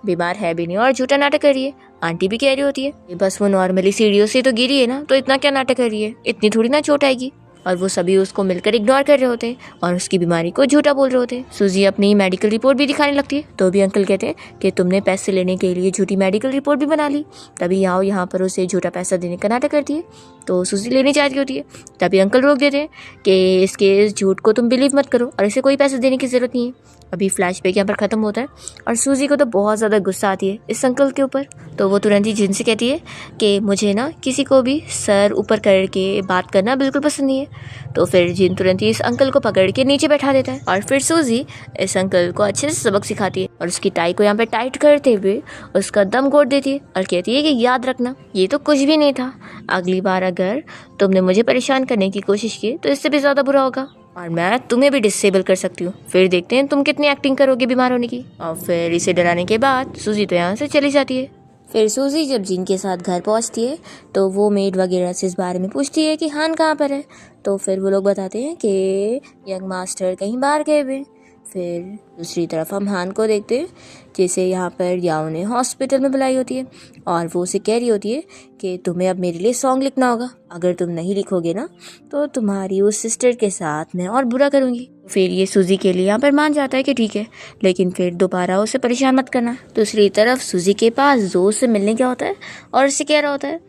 बीमार है भी नहीं और झूठा नाटक कर रही है। आंटी भी कह रही होती है कि बस वो नॉर्मली सीढ़ियों से तो गिरी है ना, तो इतना क्या नाटक कर रही है, इतनी थोड़ी ना चोट आएगी। और वो सभी उसको मिलकर इग्नोर कर रहे होते हैं और उसकी बीमारी को झूठा बोल रहे होते हैं। सूजी अपनी मेडिकल रिपोर्ट भी दिखाने लगती है, तो भी अंकल कहते हैं कि तुमने पैसे लेने के लिए झूठी मेडिकल रिपोर्ट भी बना ली। तभी आओ यहाँ पर उसे झूठा पैसा देने का नाटक करती है, तो सूजी लेने जा रही होती है। तभी अंकल रोक देते हैं कि इसके झूठ को तुम बिलीव मत करो और इसे कोई पैसे देने की ज़रूरत नहीं है। अभी फ्लैशबैक यहाँ पर ख़त्म होता है और सूजी को तो बहुत ज़्यादा गुस्सा आती है इस अंकल के ऊपर। तो वो तुरंत ही जिनसे कहती है कि मुझे ना किसी को भी सर ऊपर करके बात करना बिल्कुल पसंद नहीं है। तो फिर जिन तुरंत ही इस अंकल को पकड़ के नीचे बैठा देता है और फिर सूजी इस अंकल को अच्छे से सबक सिखाती है और उसकी टाई को यहाँ पे टाइट करते हुए उसका दम घोट देती है और कहती है कि याद रखना, ये तो कुछ भी नहीं था, अगली बार अगर तुमने मुझे परेशान करने की कोशिश की तो इससे भी ज़्यादा बुरा होगा और मैं तुम्हें भी डिसेबल कर सकती हूँ, फिर देखते हैं तुम कितनी एक्टिंग करोगे बीमार होने की। और फिर इसे डराने के बाद सूजी तो यहाँ से चली जाती है। फिर सूजी जब जिन के साथ घर पहुँचती है तो वो मेड वगैरह से इस बारे में पूछती है कि हान कहाँ पर है। तो फिर वो लोग बताते हैं कि यंग मास्टर कहीं बाहर गए हुए। फिर दूसरी तरफ हम हान को देखते हैं जिसे यहाँ पर याओ ने हॉस्पिटल में बुलाई होती है और वो उसे कह रही होती है कि तुम्हें अब मेरे लिए सॉन्ग लिखना होगा, अगर तुम नहीं लिखोगे ना तो तुम्हारी उस सिस्टर के साथ मैं और बुरा करूँगी। फिर ये सूजी के लिए यहाँ पर मान जाता है कि ठीक है, लेकिन फिर दोबारा उसे परेशान मत करना। दूसरी तरफ सूजी के पास जोर से मिलने क्या होता है और उसे कह रहा होता है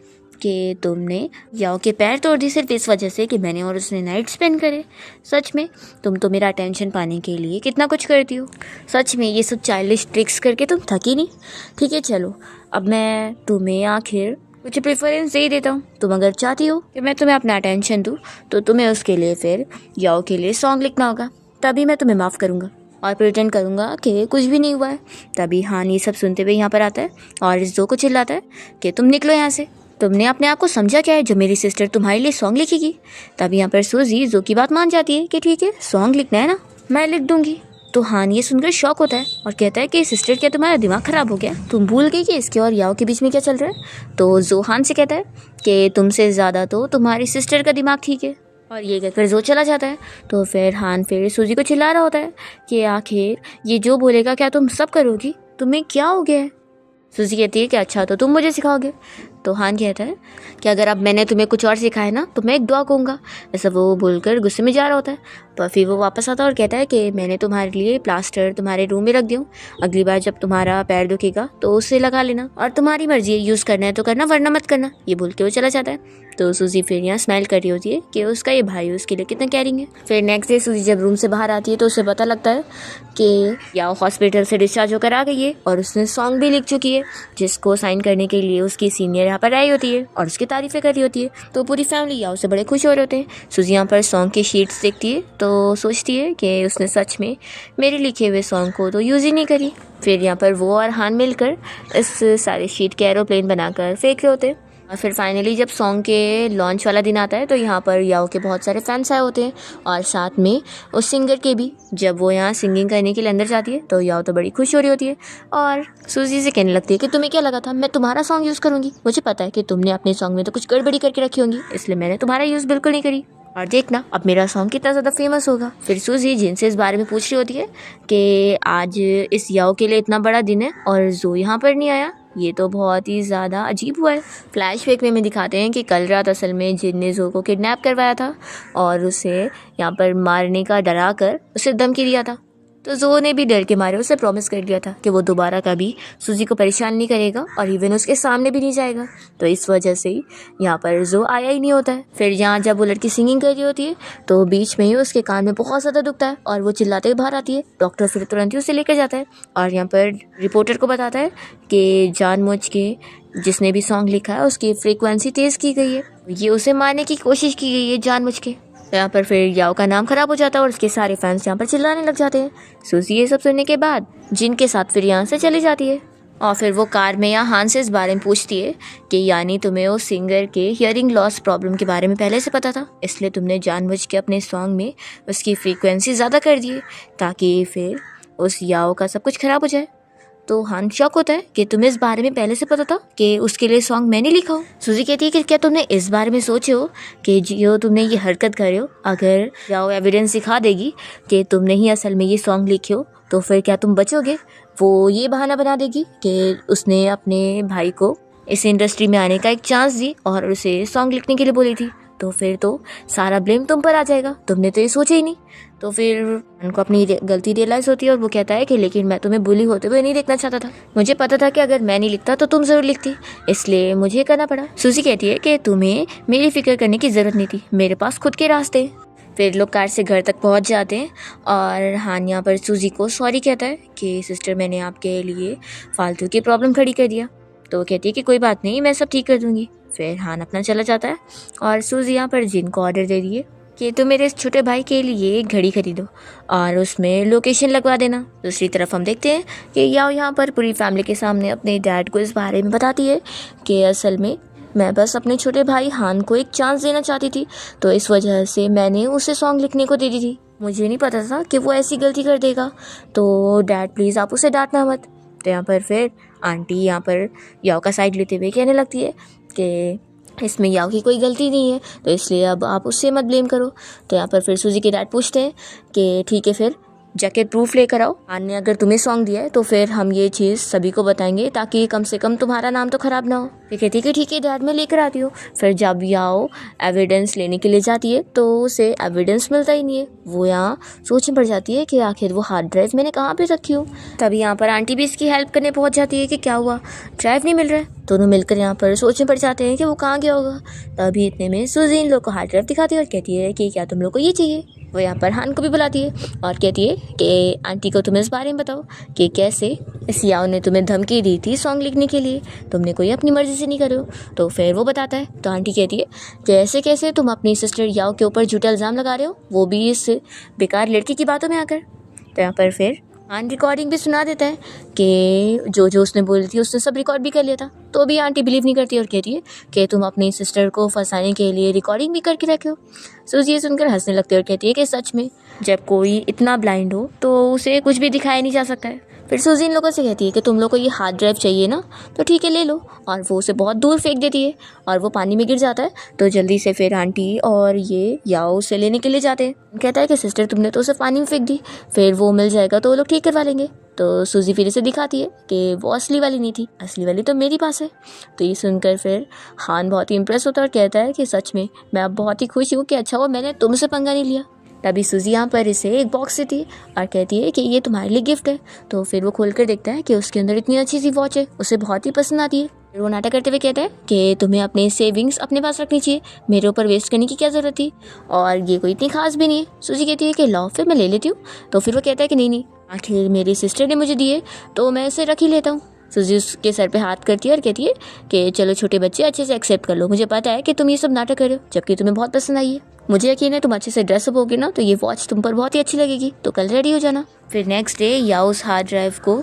कि तुमने याओ के पैर तोड़ दिए सिर्फ इस वजह से कि मैंने और उसने नाइट स्पेंड करे। सच में तुम तो मेरा अटेंशन पाने के लिए कितना कुछ करती हो, सच में ये सब चाइल्डिश ट्रिक्स करके तुम थकी नहीं। ठीक है चलो, अब मैं तुम्हें आखिर कुछ प्रेफरेंस दे देता हूँ। तुम अगर चाहती हो कि मैं तुम्हें अपना अटेंशन दूँ तो तुम्हें उसके लिए फिर याओ के लिए सॉन्ग लिखना होगा, तभी मैं तुम्हें माफ़ करूँगा और प्रिटेंड करूँगा कि कुछ भी नहीं हुआ है। तभी हान ये सब सुनते हुए यहाँ पर आता है और इस दो को चिल्लाता है कि तुम निकलो यहाँ से, तुमने अपने आप को समझा क्या है जो मेरी सिस्टर तुम्हारे लिए सॉन्ग लिखेगी। तभी यहाँ पर सूजी जो की बात मान जाती है कि ठीक है सॉन्ग लिखना है ना, मैं लिख दूंगी। तो हान ये सुनकर शॉक होता है और कहता है कि सिस्टर क्या तुम्हारा दिमाग खराब हो गया, तुम भूल गई कि इसके और याओ के बीच में क्या चल रहा है। तो जो हान से कहता है कि तुमसे ज़्यादा तो तुम्हारी सिस्टर का दिमाग ठीक है और ये कहकर जो चला जाता है। तो फिर हान फिर सूजी को चिल्ला रहा होता है कि आखिर ये जो बोलेगा क्या तुम सब करोगी, तुम्हें क्या हो गया है। सूजी कहती है कि अच्छा तो तुम मुझे सिखाओगे। तो हान कहता है कि अगर अब मैंने तुम्हें कुछ और सिखाया ना तो मैं एक दुआ कहूँगा। ऐसा वो बोलकर गुस्से में जा रहा होता है पर फिर वो वापस आता है और कहता है कि मैंने तुम्हारे लिए प्लास्टर तुम्हारे रूम में रख दिया हूँ, अगली बार जब तुम्हारा पैर दुखेगा तो उससे लगा लेना, और तुम्हारी मर्जी है, यूज़ करना है तो करना वरना मत करना। ये बोल के वो चला जाता है। तो सूजी फिर यहाँ स्माइल कर रही होती है कि उसका ये भाई उसके लिए कितना केयरिंग है। फिर नेक्स्ट डे सूजी जब रूम से बाहर आती है तो उसे पता लगता है कि याओ हॉस्पिटल से डिस्चार्ज होकर आ गई है और उसने सॉन्ग भी लिख चुकी है, जिसको साइन करने के लिए उसकी सीनियर यहाँ पर आई होती है और उसकी तारीफ़ें कर रही होती है। तो पूरी फैमिली याओ से बड़े खुश हो रहे होते हैं। सूजी यहाँ पर सॉन्ग की शीट्स देखती है तो सोचती है कि उसने सच में मेरे लिखे हुए सॉन्ग को तो यूज़ ही नहीं करी। फिर यहाँ पर वो और हान मिलकर इस सारे शीट के एरोप्लेन बनाकर फेंक रहे होते हैं। और फिर फाइनली जब सॉन्ग के लॉन्च वाला दिन आता है तो यहाँ पर याओ के बहुत सारे फैंस आए होते हैं और साथ में उस सिंगर के भी। जब वो यहाँ सिंगिंग करने के लिए अंदर जाती है तो याओ तो बड़ी खुश हो रही होती है और सूजी से कहने लगती है कि तुम्हें क्या लगा था मैं तुम्हारा सॉन्ग यूज़ करूँगी, मुझे पता है कि तुमने अपने सॉन्ग में तो कुछ गड़बड़ी करके रखी होंगी, इसलिए मैंने तुम्हारा यूज़ बिल्कुल नहीं करी, और देखना अब मेरा सॉन्ग कितना ज़्यादा फेमस होगा। फिर सूजी जिनसे इस बारे में पूछ रही होती है कि आज इस याओ के लिए इतना बड़ा दिन है और जो यहाँ पर नहीं आया, ये तो बहुत ही ज़्यादा अजीब हुआ है। फ्लैशबैक में दिखाते हैं कि कल रात असल में जिन ने जो को किडनैप करवाया था और उसे यहाँ पर मारने का डरा कर उसे धमकी दिया था। तो जो ने भी डर के मारे उसे प्रॉमिस कर दिया था कि वो दोबारा कभी सूजी को परेशान नहीं करेगा और इवन उसके सामने भी नहीं जाएगा। तो इस वजह से ही यहाँ पर जो आया ही नहीं होता है। फिर यहाँ जब वो लड़की सिंगिंग कर रही होती है तो बीच में ही उसके कान में बहुत ज़्यादा दुखता है और वो चिल्लाते हुए बाहर आती है। डॉक्टर फिर तुरंत ही उसे लेकर जाता है और यहाँ पर रिपोर्टर को बताता है कि जानबूझ के जिसने भी सॉन्ग लिखा है उसकी फ्रीक्वेंसी तेज़ की गई है, ये उसे मारने की कोशिश की गई है जानबूझ के। यहाँ पर फिर याओ का नाम खराब हो जाता है और उसके सारे फैंस यहाँ पर चिल्लाने लग जाते हैं। सूजी ये सब सुनने के बाद जिनके साथ फिर यहाँ से चली जाती है और फिर वो कार में यहाँ हान से इस बारे में पूछती है कि यानी तुम्हें उस सिंगर के हियरिंग लॉस प्रॉब्लम के बारे में पहले से पता था, इसलिए तुमने जानबूझ के अपने सॉन्ग में उसकी फ्रीक्वेंसी ज़्यादा कर दी है ताकि फिर उस याओ का सब कुछ ख़राब हो जाए। तो हान शॉक होता है कि तुम्हें इस बारे में पहले से पता था कि उसके लिए सॉन्ग मैंने लिखा हो। सूजी कहती है कि क्या तुमने इस बारे में सोचे हो कि जो तुमने ये हरकत कर रहे हो, अगर याओ एविडेंस दिखा देगी कि तुमने ही असल में ये सॉन्ग लिखे हो तो फिर क्या तुम बचोगे? वो ये बहाना बना देगी कि उसने अपने भाई को इस इंडस्ट्री में आने का एक चांस दी और उसे सॉन्ग लिखने के लिए बोली थी, तो फिर तो सारा ब्लेम तुम पर आ जाएगा, तुमने तो ये सोचा ही नहीं। तो फिर उनको अपनी गलती रियलाइज़ होती है और वो कहता है कि लेकिन मैं तुम्हें बुली होते हुए नहीं देखना चाहता था, मुझे पता था कि अगर मैं नहीं लिखता तो तुम ज़रूर लिखती, इसलिए मुझे करना पड़ा। सूजी कहती है कि तुम्हें मेरी फिक्र करने की ज़रूरत नहीं थी, मेरे पास खुद के रास्ते हैं। फिर लोग कार से घर तक पहुंच जाते हैं और हान यहाँ पर सूजी को सॉरी कहता है कि सिस्टर मैंने आपके लिए फालतू की प्रॉब्लम खड़ी कर दिया। तो वो कहती है कि कोई बात नहीं, मैं सब ठीक कर दूँगी। फिर हान अपना चला जाता है और सूजी यहाँ पर जिन को ऑर्डर दे रही है कि तुम मेरे इस छोटे भाई के लिए एक घड़ी खरीदो और उसमें लोकेशन लगवा देना। दूसरी तरफ हम देखते हैं कि याओ यहाँ पर पूरी फैमिली के सामने अपने डैड को इस बारे में बताती है कि असल में मैं बस अपने छोटे भाई हान को एक चांस देना चाहती थी, तो इस वजह से मैंने उसे सॉन्ग लिखने को दे दी थी, मुझे नहीं पता था कि वो ऐसी गलती कर देगा, तो डैड प्लीज़ आप उसे डांटना मत। तो यहाँ पर फिर आंटी यहाँ पर याओ का साइड लेते हुए कहने लगती है कि इसमें याओ की कोई गलती नहीं है, तो इसलिए अब आप उससे मत ब्लेम करो। तो यहाँ पर फिर सूजी के डैड पूछते हैं कि ठीक है फिर जाके प्रूफ लेकर आओ, हान ने अगर तुम्हें सॉन्ग दिया है तो फिर हम ये चीज़ सभी को बताएंगे ताकि कम से कम तुम्हारा नाम तो ख़राब ना हो। तो कहती है कि ठीक है डैड मैं लेकर आती हूँ। फिर जब याओ एविडेंस लेने के लिए जाती है तो उसे एविडेंस मिलता ही नहीं है। वो यहाँ सोच में पड़ जाती है कि आखिर वो हार्ड ड्राइव मैंने कहाँ पे रखी हूँ। तभी यहाँ पर आंटी भी इसकी हेल्प करने पहुँच जाती है कि क्या हुआ, ड्राइव नहीं मिल रहा है। दोनों मिलकर यहाँ पर सोच में पड़ जाते हैं कि वो कहाँ गया होगा। तभी इतने में सूजी इन लोग को हार्ड ड्राइव दिखाती है और कहती है कि क्या तुम लोग को ये चाहिए। वो यहाँ पर हान को भी बुलाती है और कहती है कि आंटी को तुम इस बारे में बताओ कि कैसे इस याओ ने तुम्हें धमकी दी थी सॉन्ग लिखने के लिए, तुमने कोई अपनी मर्ज़ी से नहीं करो। तो फिर वो बताता है। तो आंटी कहती है कि ऐसे कैसे तुम अपनी सिस्टर याओ के ऊपर झूठा इल्ज़ाम लगा रहे हो, वो भी इस बेकार लड़की की बातों में आकर। तो यहाँ पर फिर हान रिकॉर्डिंग भी सुना देता है कि जो उसने बोली थी उसने सब रिकॉर्ड भी कर लिया था। तो भी आंटी बिलीव नहीं करती और कहती है कि तुम अपनी सिस्टर को फंसाने के लिए रिकॉर्डिंग भी करके रखे हो। सूजी ये सुनकर हंसने लगती है और कहती है कि सच में जब कोई इतना ब्लाइंड हो तो उसे कुछ भी दिखाया नहीं जा सकता है। फिर सूजी इन लोगों से कहती है कि तुम लोग को ये हार्ड ड्राइव चाहिए ना, तो ठीक है ले लो, और वो उसे बहुत दूर फेंक देती है और वो पानी में गिर जाता है। तो जल्दी से फिर आंटी और ये याओ उसे लेने के लिए जाते हैं। कहता है कि सिस्टर तुमने तो उसे पानी में फेंक दी, फिर वो मिल जाएगा तो वो लोग ठीक करवा लेंगे। तो सूजी फिर इसे दिखाती है कि वो असली वाली नहीं थी, असली वाली तो मेरी पास है। तो ये सुनकर फिर हान बहुत ही इम्प्रेस होता है और कहता है कि सच में मैं अब बहुत ही खुश हूँ कि अच्छा हुआ मैंने तुमसे पंगा नहीं लिया। तभी सूजी यहाँ पर इसे एक बॉक्स देती है और कहती है कि ये तुम्हारे लिए गिफ्ट है। तो फिर वो खोल कर देखता है कि उसके अंदर इतनी अच्छी सी वॉच है, उसे बहुत ही पसंद आती है। फिर वो नाटक करते हुए कहता है कि तुम्हें अपने सेविंग्स अपने पास रखनी चाहिए, मेरे ऊपर वेस्ट करने की क्या ज़रूरत थी, और ये कोई इतनी खास भी नहीं है। सूजी कहती है कि लाओ फिर मैं ले लेती हूँ। तो फिर वो कहता है कि नहीं, आखिर मेरी सिस्टर ने मुझे दिए तो मैं इसे रख ही लेता हूँ। सूजी उसके सर पे हाथ करती है और कहती है कि चलो छोटे बच्चे, अच्छे से एक्सेप्ट कर लो, मुझे पता है कि तुम ये सब नाटक कर रहे हो जबकि तुम्हें बहुत पसंद आई है। मुझे यकीन है तुम अच्छे से ड्रेसअप होगे ना तो ये वॉच तुम पर बहुत ही अच्छी लगेगी, तो कल रेडी हो जाना। फिर नेक्स्ट डे या उस हार्ड ड्राइव को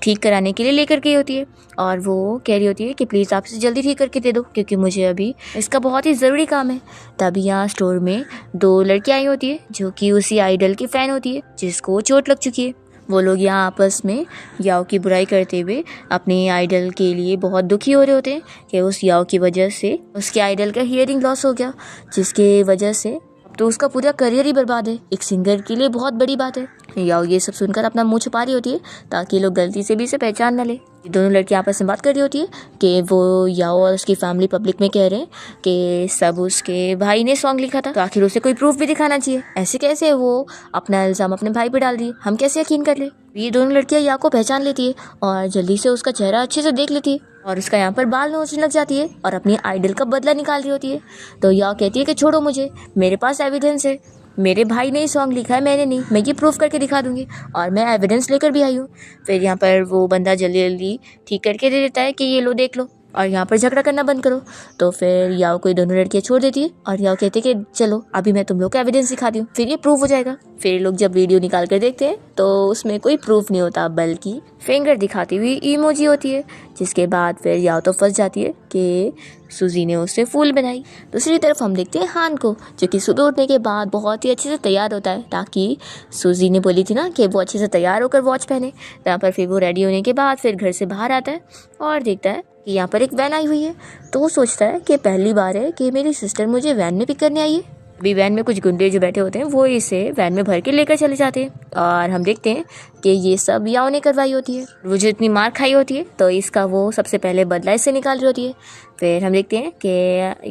ठीक कराने के लिए लेकर गई होती है और वो कह रही होती है कि प्लीज़ आप इसे जल्दी ठीक करके दे दो क्योंकि मुझे अभी इसका बहुत ही ज़रूरी काम है। तभी यहाँ स्टोर में 2 लड़कियाँ आई होती है जो कि उसी आइडल की फ़ैन होती है जिसको चोट लग चुकी है। वो लोग यहाँ आपस में याओ की बुराई करते हुए अपने आइडल के लिए बहुत दुखी हो रहे होते हैं कि उस याओ की वजह से उसके आइडल का हियरिंग लॉस हो गया, जिसके वजह से अब तो उसका पूरा करियर ही बर्बाद है। एक सिंगर के लिए बहुत बड़ी बात है। याओ ये सब सुनकर अपना मुंह छुपा रही होती है ताकि लोग गलती से भी इसे पहचान न ले। ये दोनों लड़कियां आपस में बात कर रही होती है कि वो याओ और उसकी फैमिली पब्लिक में कह रहे हैं कि सब उसके भाई ने सॉन्ग लिखा था, तो आखिर उसे कोई प्रूफ भी दिखाना चाहिए। ऐसे कैसे वो अपना इल्ज़ाम अपने भाई पे डाल रही है, हम कैसे यकीन कर ले। ये दोनों लड़कियां याओ को पहचान लेती है और जल्दी से उसका चेहरा अच्छे से देख लेती है और उसका यहाँ पर बाल नोचने लग जाती है और अपनी आइडल का बदला निकाल रही होती है। तो याओ कहती है कि छोड़ो मुझे, मेरे पास एविडेंस है, मेरे भाई ने ही सॉन्ग लिखा है, मैंने नहीं, मैं ये प्रूफ करके दिखा दूंगी और मैं एविडेंस लेकर भी आई हूँ। फिर यहाँ पर वो बंदा जल्दी जल्दी ठीक करके दे देता है कि ये लो देख लो और यहाँ पर झगड़ा करना बंद करो। तो फिर याओ को दोनों लड़कियाँ छोड़ देती है और याओ कहते हैं कि चलो अभी मैं तुम लोग को एविडेंस दिखाती हूँ, फिर ये प्रूफ हो जाएगा। फिर लोग जब वीडियो निकाल कर देखते हैं तो उसमें कोई प्रूफ नहीं होता बल्कि फिंगर दिखाती हुई इमोजी होती है, जिसके बाद फिर याओ तो फंस जाती है कि सूजी ने उससे फूल बनाई। दूसरी तरफ हम देखते हैं हान को, जो कि सुबह उठने के बाद बहुत ही अच्छे से तैयार होता है ताकि सूजी ने बोली थी ना कि वो अच्छे से तैयार होकर वॉच पहने। यहाँ पर फिर वो रेडी होने के बाद फिर घर से बाहर आता है और देखता है कि यहाँ पर एक वैन आई हुई है। तो वो सोचता है कि पहली बार है कि मेरी सिस्टर मुझे वैन में पिक करने आई है। अभी वैन में कुछ गुंडे जो बैठे होते हैं वो इसे वैन में भर के लेकर चले जाते हैं और हम देखते हैं कि ये सब याओ ने करवाई होती है। वो जो इतनी मार खाई होती है तो इसका वो सबसे पहले बदला इससे निकाल रही होती है। फिर हम देखते हैं कि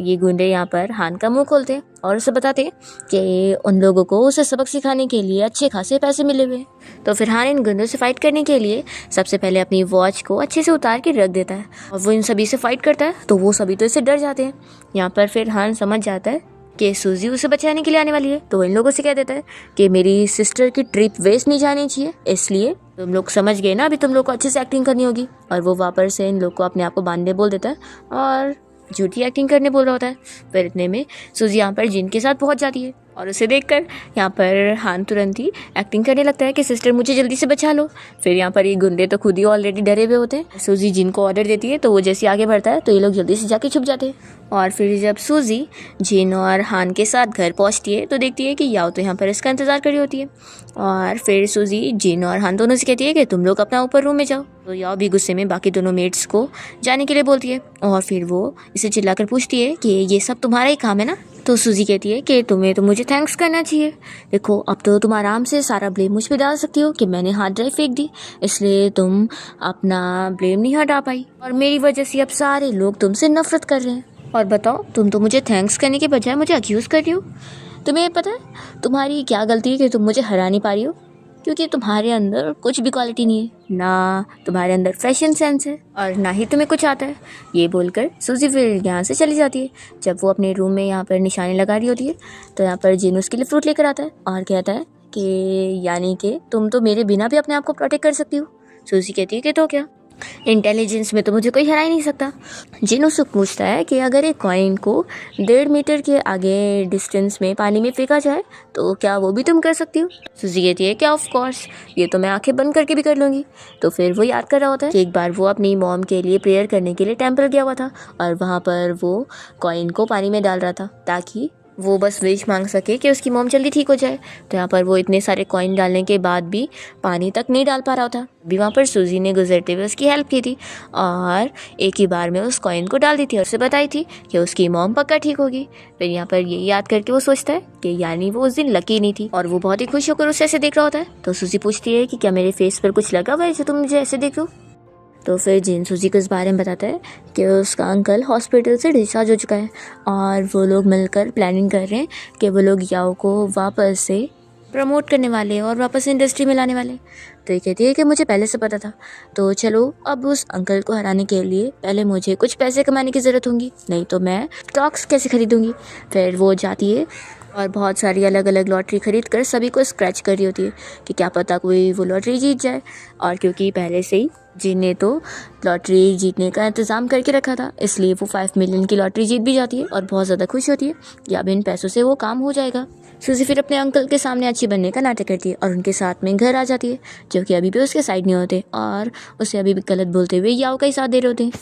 ये गुंडे यहाँ पर हान का मुंह खोलते हैं और उसे बताते हैं कि उन लोगों को उसे सबक सिखाने के लिए अच्छे खासे पैसे मिले हुए हैं। तो फिर हान इन गुंडों से फाइट करने के लिए सबसे पहले अपनी वॉच को अच्छे से उतार के रख देता है और वो इन सभी से फाइट करता है तो वो सभी तो इससे डर जाते हैं। यहाँ पर फिर हान समझ जाता है कि सूजी उसे बचाने के लिए आने वाली है, तो इन लोगों से कह देता है कि मेरी सिस्टर की ट्रिप वेस्ट नहीं जानी चाहिए, इसलिए तुम लोग समझ गए ना, अभी तुम लोग को अच्छे से एक्टिंग करनी होगी। और वो वापस से इन लोग को अपने आप को बांधने बोल देता है और झूठी एक्टिंग करने बोल रहा होता है। फिर इतने में सूजी यहाँ पर जिन के साथ पहुँच जाती है और उसे देखकर यहाँ पर हान तुरंत ही एक्टिंग करने लगता है कि सिस्टर मुझे जल्दी से बचा लो। फिर यहाँ पर ये गुंडे तो खुद ही ऑलरेडी डरे हुए होते हैं। सूजी जिन को ऑर्डर देती है तो वो जैसे आगे बढ़ता है तो ये लोग जल्दी से जाके छुप जाते हैं। और फिर जब सूजी जिन और हान के साथ घर पहुँचती है तो देखती है कि याओ तो यहाँ पर इसका इंतज़ार कर रही होती है। और फिर सूजी जिन और हान दोनों से कहती है कि तुम लोग अपना ऊपर रूम में जाओ। तो याओ भी गुस्से में बाकी दोनों मेट्स को जाने के लिए बोलती है और फिर वो इसे चिल्लाकर पूछती है कि ये सब तुम्हारा ही काम है ना। तो सूजी कहती है कि तुम्हें तो मुझे थैंक्स करना चाहिए, देखो अब तो तुम आराम से सारा ब्लेम मुझ पे डाल सकती हो कि मैंने हार्ड ड्राइव फेंक दी, इसलिए तुम अपना ब्लेम नहीं हटा पाई और मेरी वजह से अब सारे लोग तुमसे नफरत कर रहे हैं। और बताओ, तुम तो मुझे थैंक्स करने के बजाय मुझे अक्यूज़ कर रही हो। तुम्हें पता है तुम्हारी क्या गलती है कि तुम मुझे हरा नहीं पा रही हो, क्योंकि तुम्हारे अंदर कुछ भी क्वालिटी नहीं है, ना तुम्हारे अंदर फैशन सेंस है और ना ही तुम्हें कुछ आता है। ये बोलकर सूजी फिर यहाँ से चली जाती है। जब वो अपने रूम में यहाँ पर निशानी लगा रही होती है तो यहाँ पर जिन उसके लिए फ्रूट लेकर आता है और कहता है कि यानी कि तुम तो मेरे बिना भी अपने आप को प्रोटेक्ट कर सकती हो। सूजी कहती है कि तो क्या, इंटेलिजेंस में तो मुझे कोई हरा ही नहीं सकता। जिन उससे पूछता है कि अगर एक कॉइन को 1.5 मीटर के आगे डिस्टेंस में पानी में फेंका जाए तो क्या वो भी तुम कर सकती हो। सूजी कहती है कि ऑफ कोर्स, ये तो मैं आंखें बंद करके भी कर लूँगी। तो फिर वो याद कर रहा होता है कि एक बार वो अपनी मॉम के लिए प्रेयर करने के लिए टेम्पल गया हुआ था और वहाँ पर वो कॉइन को पानी में डाल रहा था ताकि वो बस विश मांग सके कि उसकी मॉम जल्दी ठीक हो जाए। तो यहाँ पर वो इतने सारे कॉइन डालने के बाद भी पानी तक नहीं डाल पा रहा था। अभी वहाँ पर सूजी ने गुजरते हुए उसकी हेल्प की थी और एक ही बार में उस कॉइन को डाल दी थी और उसे बताई थी कि उसकी मॉम पक्का ठीक होगी। फिर यहाँ पर ये याद करके वो सोचता है कि यानी वो उस दिन लकी नहीं थी और वो बहुत ही खुश होकर उसे ऐसे देख रहा होता है। तो सूजी पूछती है कि क्या मेरे फेस पर कुछ लगा हुआ है जो तुम मुझे ऐसे देख रहे हो। तो फिर जिन सूजी को इस बारे में बताता है कि उसका अंकल हॉस्पिटल से डिस्चार्ज हो चुका है और वो लोग मिलकर प्लानिंग कर रहे हैं कि वो लोग याओ को वापस से प्रमोट करने वाले और वापस इंडस्ट्री में लाने वाले। तो ये कहती है कि मुझे पहले से पता था, तो चलो अब उस अंकल को हराने के लिए पहले मुझे कुछ पैसे कमाने की ज़रूरत होगी, नहीं तो मैं स्टॉक्स कैसे खरीदूँगी। फिर वो जाती है और बहुत सारी अलग अलग लॉटरी खरीद कर सभी को स्क्रैच कर रही होती है कि क्या पता कोई वो लॉटरी जीत जाए। और क्योंकि पहले से ही जिन ने तो लॉटरी जीतने का इंतज़ाम करके रखा था, इसलिए वो 5 मिलियन की लॉटरी जीत भी जाती है और बहुत ज़्यादा खुश होती है कि अब इन पैसों से वो काम हो जाएगा। सूजी फिर अपने अंकल के सामने अच्छी बनने का नाटक करती है और उनके साथ में घर आ जाती है, जो कि अभी भी उसके साइड नहीं होते और उसे अभी भी गलत बोलते हुए याओ का ही साथ दे रहे होते हैं।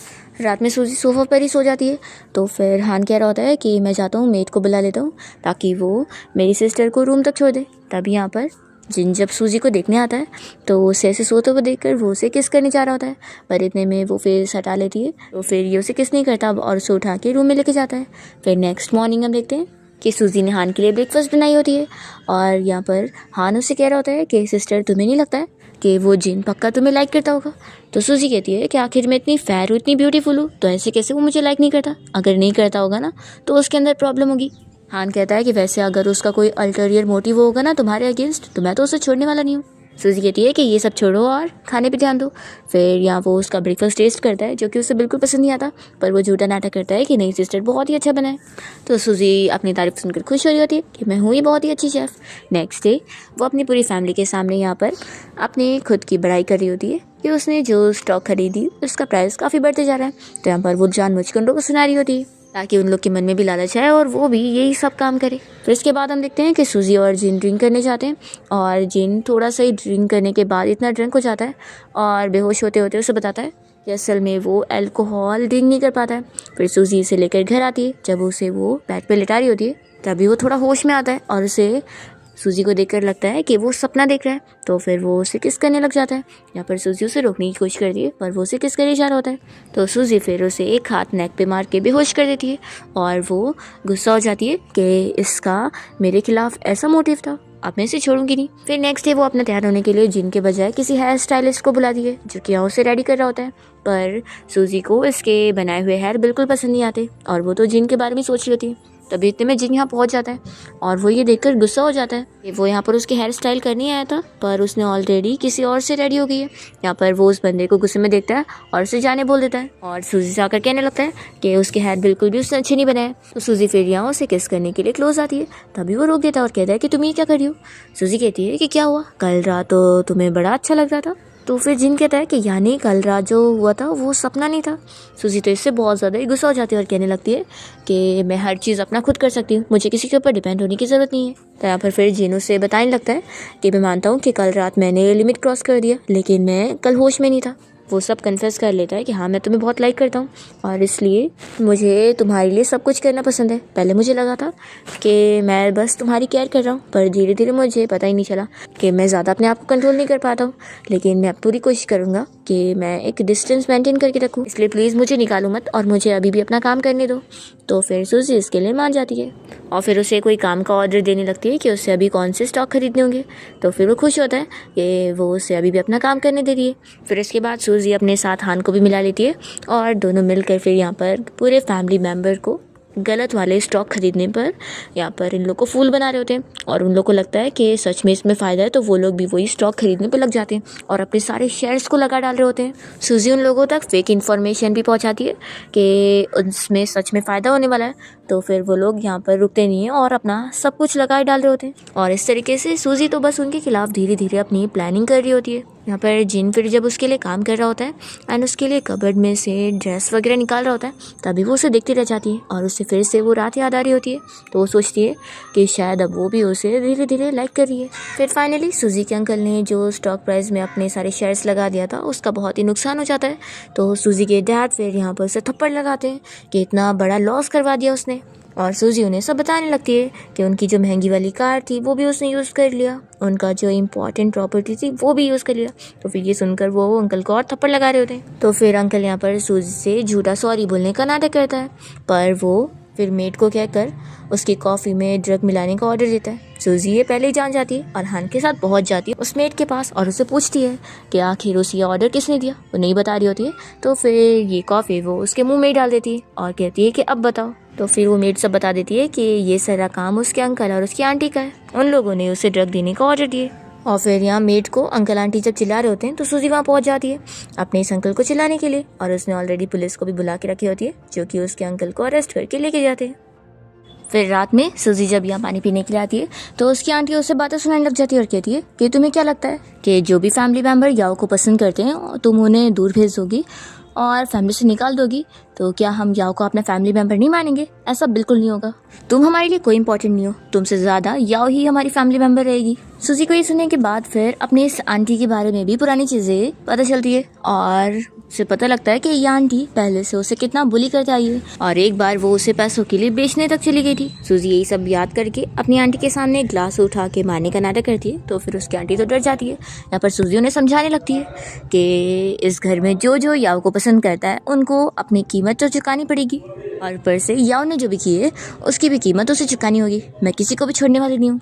रात में सूजी सोफा पर ही सो जाती है। तो फिर हान कह रहा होता है कि मैं जाता हूँ, मेड को बुला लेता हूँ ताकि वो मेरी सिस्टर को रूम तक छोड़ दे। तभी यहाँ पर जिन जब सूजी को देखने आता है तो उसे ऐसे सोते हुए देखकर वो उसे किस करने जा रहा होता है, पर इतने में वो फेस हटा लेती है। तो फिर ये उसे किस नहीं करता और उसे उठा के रूम में लेके जाता है। फिर नेक्स्ट मॉर्निंग हम देखते हैं कि सूजी ने हान के लिए ब्रेकफास्ट बनाई होती है और यहाँ पर हान उससे कह रहा होता है कि सिस्टर तुम्हें नहीं लगता है कि वो जिन पक्का तुम्हें लाइक करता होगा। तो सूजी कहती है कि आखिर मैं इतनी फेयर हूँ, इतनी ब्यूटीफुल हूँ, तो ऐसे कैसे वो मुझे लाइक नहीं करता। अगर नहीं करता होगा ना तो उसके अंदर प्रॉब्लम होगी। हान कहता है कि वैसे अगर उसका कोई अल्टरियर मोटिव होगा ना तुम्हारे अगेंस्ट, तो मैं तो उसे छोड़ने वाला नहीं हूँ। सूजी कहती है कि ये सब छोड़ो और खाने पे ध्यान दो। फिर यहाँ वो उसका ब्रेकफास्ट टेस्ट करता है जो कि उसे बिल्कुल पसंद नहीं आता, पर वो झूठा नाटक करता है कि नहीं सिस्टर बहुत ही अच्छा बना है। तो सूजी अपनी तारीफ सुनकर खुश हो रही होती है कि मैं हूँ ही बहुत ही अच्छी शेफ़। नेक्स्ट डे वो अपनी पूरी फैमिली के सामने यहाँ पर अपने खुद की बड़ाई कर रही होती है कि उसने जो स्टॉक खरीदी उसका प्राइस काफ़ी बढ़ते जा रहा है। तो यहाँ पर वो जानबूझकर उन लोगों को सुना रही होती है ताकि उन लोग के मन में भी लालच आए और वो भी यही सब काम करे। फिर इसके बाद हम देखते हैं कि सूजी और जिन ड्रिंक करने जाते हैं और जिन थोड़ा सा ही ड्रिंक करने के बाद इतना ड्रिंक हो जाता है और बेहोश होते होते उसे बताता है कि असल में वो अल्कोहल ड्रिंक नहीं कर पाता है। फिर सूजी इसे लेकर घर आती है। जब उसे वो बेड पे लिटा रही होती है तभी वो थोड़ा होश में आता है और उसे सूजी को देखकर लगता है कि वो सपना देख रहा है। तो फिर वो उसे किस करने लग जाता है। यहाँ पर सूजी उसे रोकने की कोशिश करती है पर वो उसे किस करे जा रहा होता है। तो सूजी फिर उसे एक हाथ नेक पे मार के बेहोश कर देती है और वो गुस्सा हो जाती है कि इसका मेरे खिलाफ ऐसा मोटिव था, अब मैं इसे छोड़ूंगी नहीं। फिर नेक्स्ट डे वो अपना तैयार होने के लिए जिन के बजाय किसी हेयर स्टाइलिस्ट को बुला दिए जो कि उसे रेडी कर रहा होता है, पर सूजी को इसके बनाए हुए हेयर बिल्कुल पसंद नहीं आते और वो तो जिन के बारे में सोच रही होती है। तभी इतने में जिन यहाँ पहुँच जाता है और वो ये देखकर गुस्सा हो जाता है कि वो यहाँ पर उसके हेयर स्टाइल करने आया था पर उसने ऑलरेडी किसी और से रेडी हो गई है। यहाँ पर वो उस बंदे को गुस्से में देखता है और उसे जाने बोल देता है और सूजी से आकर कहने लगता है कि उसके हेयर बिल्कुल भी उसने अच्छे नहीं बनाए। तो सूजी फिर यहाँ उसे किस करने के लिए क्लोज आती है, तभी वो रोक देता है और कहता है कि तुम ये क्या कर रही हो। सूजी कहती है कि क्या हुआ, कल रात तो तुम्हें बड़ा अच्छा लग रहा था। तो फिर जिन कहता है कि यानी कल रात जो हुआ था वो सपना नहीं था। सूजी तो इससे बहुत ज़्यादा ही गुस्सा हो जाती है और कहने लगती है कि मैं हर चीज़ अपना खुद कर सकती हूँ, मुझे किसी के ऊपर डिपेंड होने की ज़रूरत नहीं है। तो यहाँ पर फिर जिन उसे बताने लगता है कि मैं मानता हूँ कि कल रात मैंने लिमिट क्रॉस कर दिया, लेकिन मैं कल होश में नहीं था। वो सब कन्फेस कर लेता है कि हाँ मैं तुम्हें बहुत लाइक करता हूँ और इसलिए मुझे तुम्हारे लिए सब कुछ करना पसंद है। पहले मुझे लगा था कि मैं बस तुम्हारी केयर कर रहा हूँ, पर धीरे धीरे मुझे पता ही नहीं चला कि मैं ज़्यादा अपने आप को कंट्रोल नहीं कर पाता हूँ, लेकिन मैं पूरी कोशिश करूँगा कि मैं एक डिस्टेंस मेंटेन करके रखूँ, इसलिए प्लीज़ मुझे निकालो मत और मुझे अभी भी अपना काम करने दो। तो फिर सूजी इसके लिए मान जाती है और फिर उसे कोई काम का ऑर्डर देने लगती है कि उससे अभी कौन से स्टॉक खरीदने होंगे। तो फिर वो खुश होता है कि वो उसे अभी भी अपना काम करने दे रही है। फिर इसके बाद सूजी अपने साथ हान को भी मिला लेती है और दोनों मिलकर फिर यहाँ पर पूरे फैमिली मेम्बर को गलत वाले स्टॉक खरीदने पर यहाँ पर इन लोग को फूल बना रहे होते हैं और उन लोग को लगता है कि सच में इसमें फ़ायदा है, तो वो लोग भी वही स्टॉक खरीदने पर लग जाते हैं और अपने सारे शेयर्स को लगा डाल रहे होते हैं। सूजी उन लोगों तक फेक इन्फॉर्मेशन भी पहुँचाती है कि उसमें सच में फ़ायदा होने वाला है, तो फिर वो लोग यहाँ पर रुकते नहीं हैं और अपना सब कुछ लगा डाल रहे होते हैं। और इस तरीके से सूजी तो बस उनके खिलाफ धीरे धीरे अपनी प्लानिंग कर रही होती है। यहाँ पर जिन फिर जब उसके लिए काम कर रहा होता है एंड उसके लिए कबर्ड में से ड्रेस वगैरह निकाल रहा होता है, तभी वो उसे देखती रह जाती है और उससे फिर से वो रात याद आ रही होती है। तो वो सोचती है कि शायद अब वो भी उसे धीरे धीरे लाइक कर रही है। फिर फाइनली सूजी के अंकल ने जो स्टॉक प्राइस में अपने सारे शेयर्स लगा दिया था उसका बहुत ही नुकसान हो जाता है। तो सूजी के डैड फिर यहाँ पर उसे थप्पड़ लगाते हैं कि इतना बड़ा लॉस करवा दिया उसने, और सूजी उन्हें सब बताने लगती है कि उनकी जो महंगी वाली कार थी वो भी उसने यूज़ कर लिया, उनका जो इम्पॉर्टेंट प्रॉपर्टी थी वो भी यूज़ कर लिया। तो फिर ये सुनकर वो अंकल को और थप्पड़ लगा रहे होते हैं। तो फिर अंकल यहाँ पर सूजी से झूठा सॉरी बोलने का नाटक करता है, पर वो फिर मेड को कहकर उसकी कॉफ़ी में ड्रग मिलाने का ऑर्डर देता है। सूजी ये पहले ही जान जाती है और हान के साथ पहुंच जाती है उस मेड के पास और उससे पूछती है कि आखिर उसे ये ऑर्डर किसने दिया। वो नहीं बता रही होती है, तो फिर ये कॉफ़ी वो उसके मुंह में ही डाल देती है और कहती है कि अब बताओ। तो फिर वो मेड सब बता देती है कि ये सारा काम उसके अंकल और उसकी आंटी का है, उन लोगों ने उसे ड्रग देने का ऑर्डर दिए। और फिर यहाँ मेड को अंकल आंटी जब चिल्ला रहे होते हैं तो सूजी वहाँ पहुँच जाती है अपने इस अंकल को चिल्लाने के लिए, और उसने ऑलरेडी पुलिस को भी बुला के रखी होती है जो कि उसके अंकल को अरेस्ट करके लेके जाते हैं। फिर रात में सूजी जब यहाँ पानी पीने के लिए आती है तो उसकी आंटी उससे बातें सुनाने लग जाती है और कहती है कि तुम्हें क्या लगता है कि जो भी फैमिली मेम्बर याओ को पसंद करते हैं तुम उन्हें दूर भेज दोगी और फैमिली से निकाल दोगी, तो क्या हम याओ को अपना फैमिली मेम्बर नहीं मानेंगे? ऐसा बिल्कुल नहीं होगा। तुम हमारे लिए कोई इंपॉर्टेंट नहीं हो, तुमसे ज़्यादा याओ ही हमारी फैमिली मेम्बर रहेगी। सूजी को ये सुनने के बाद फिर अपनी इस आंटी के बारे में भी पुरानी चीज़ें पता चलती है और उसे पता लगता है कि ये आंटी पहले से उसे कितना बुली करते आई है और एक बार वो उसे पैसों के लिए बेचने तक चली गई थी। सूजी यही सब याद करके अपनी आंटी के सामने ग्लास उठा के मारने का नाटक करती है, तो फिर उसकी आंटी तो डर जाती है। यहाँ पर सूजी उन्हें समझाने लगती है कि इस घर में जो जो याओ को पसंद करता है उनको अपनी कीमत तो चुकानी पड़ेगी और ऊपर से याओ ने जो भी की है उसकी भी कीमत उसे चुकानी होगी। मैं किसी को भी छोड़ने वाली नहीं हूँ।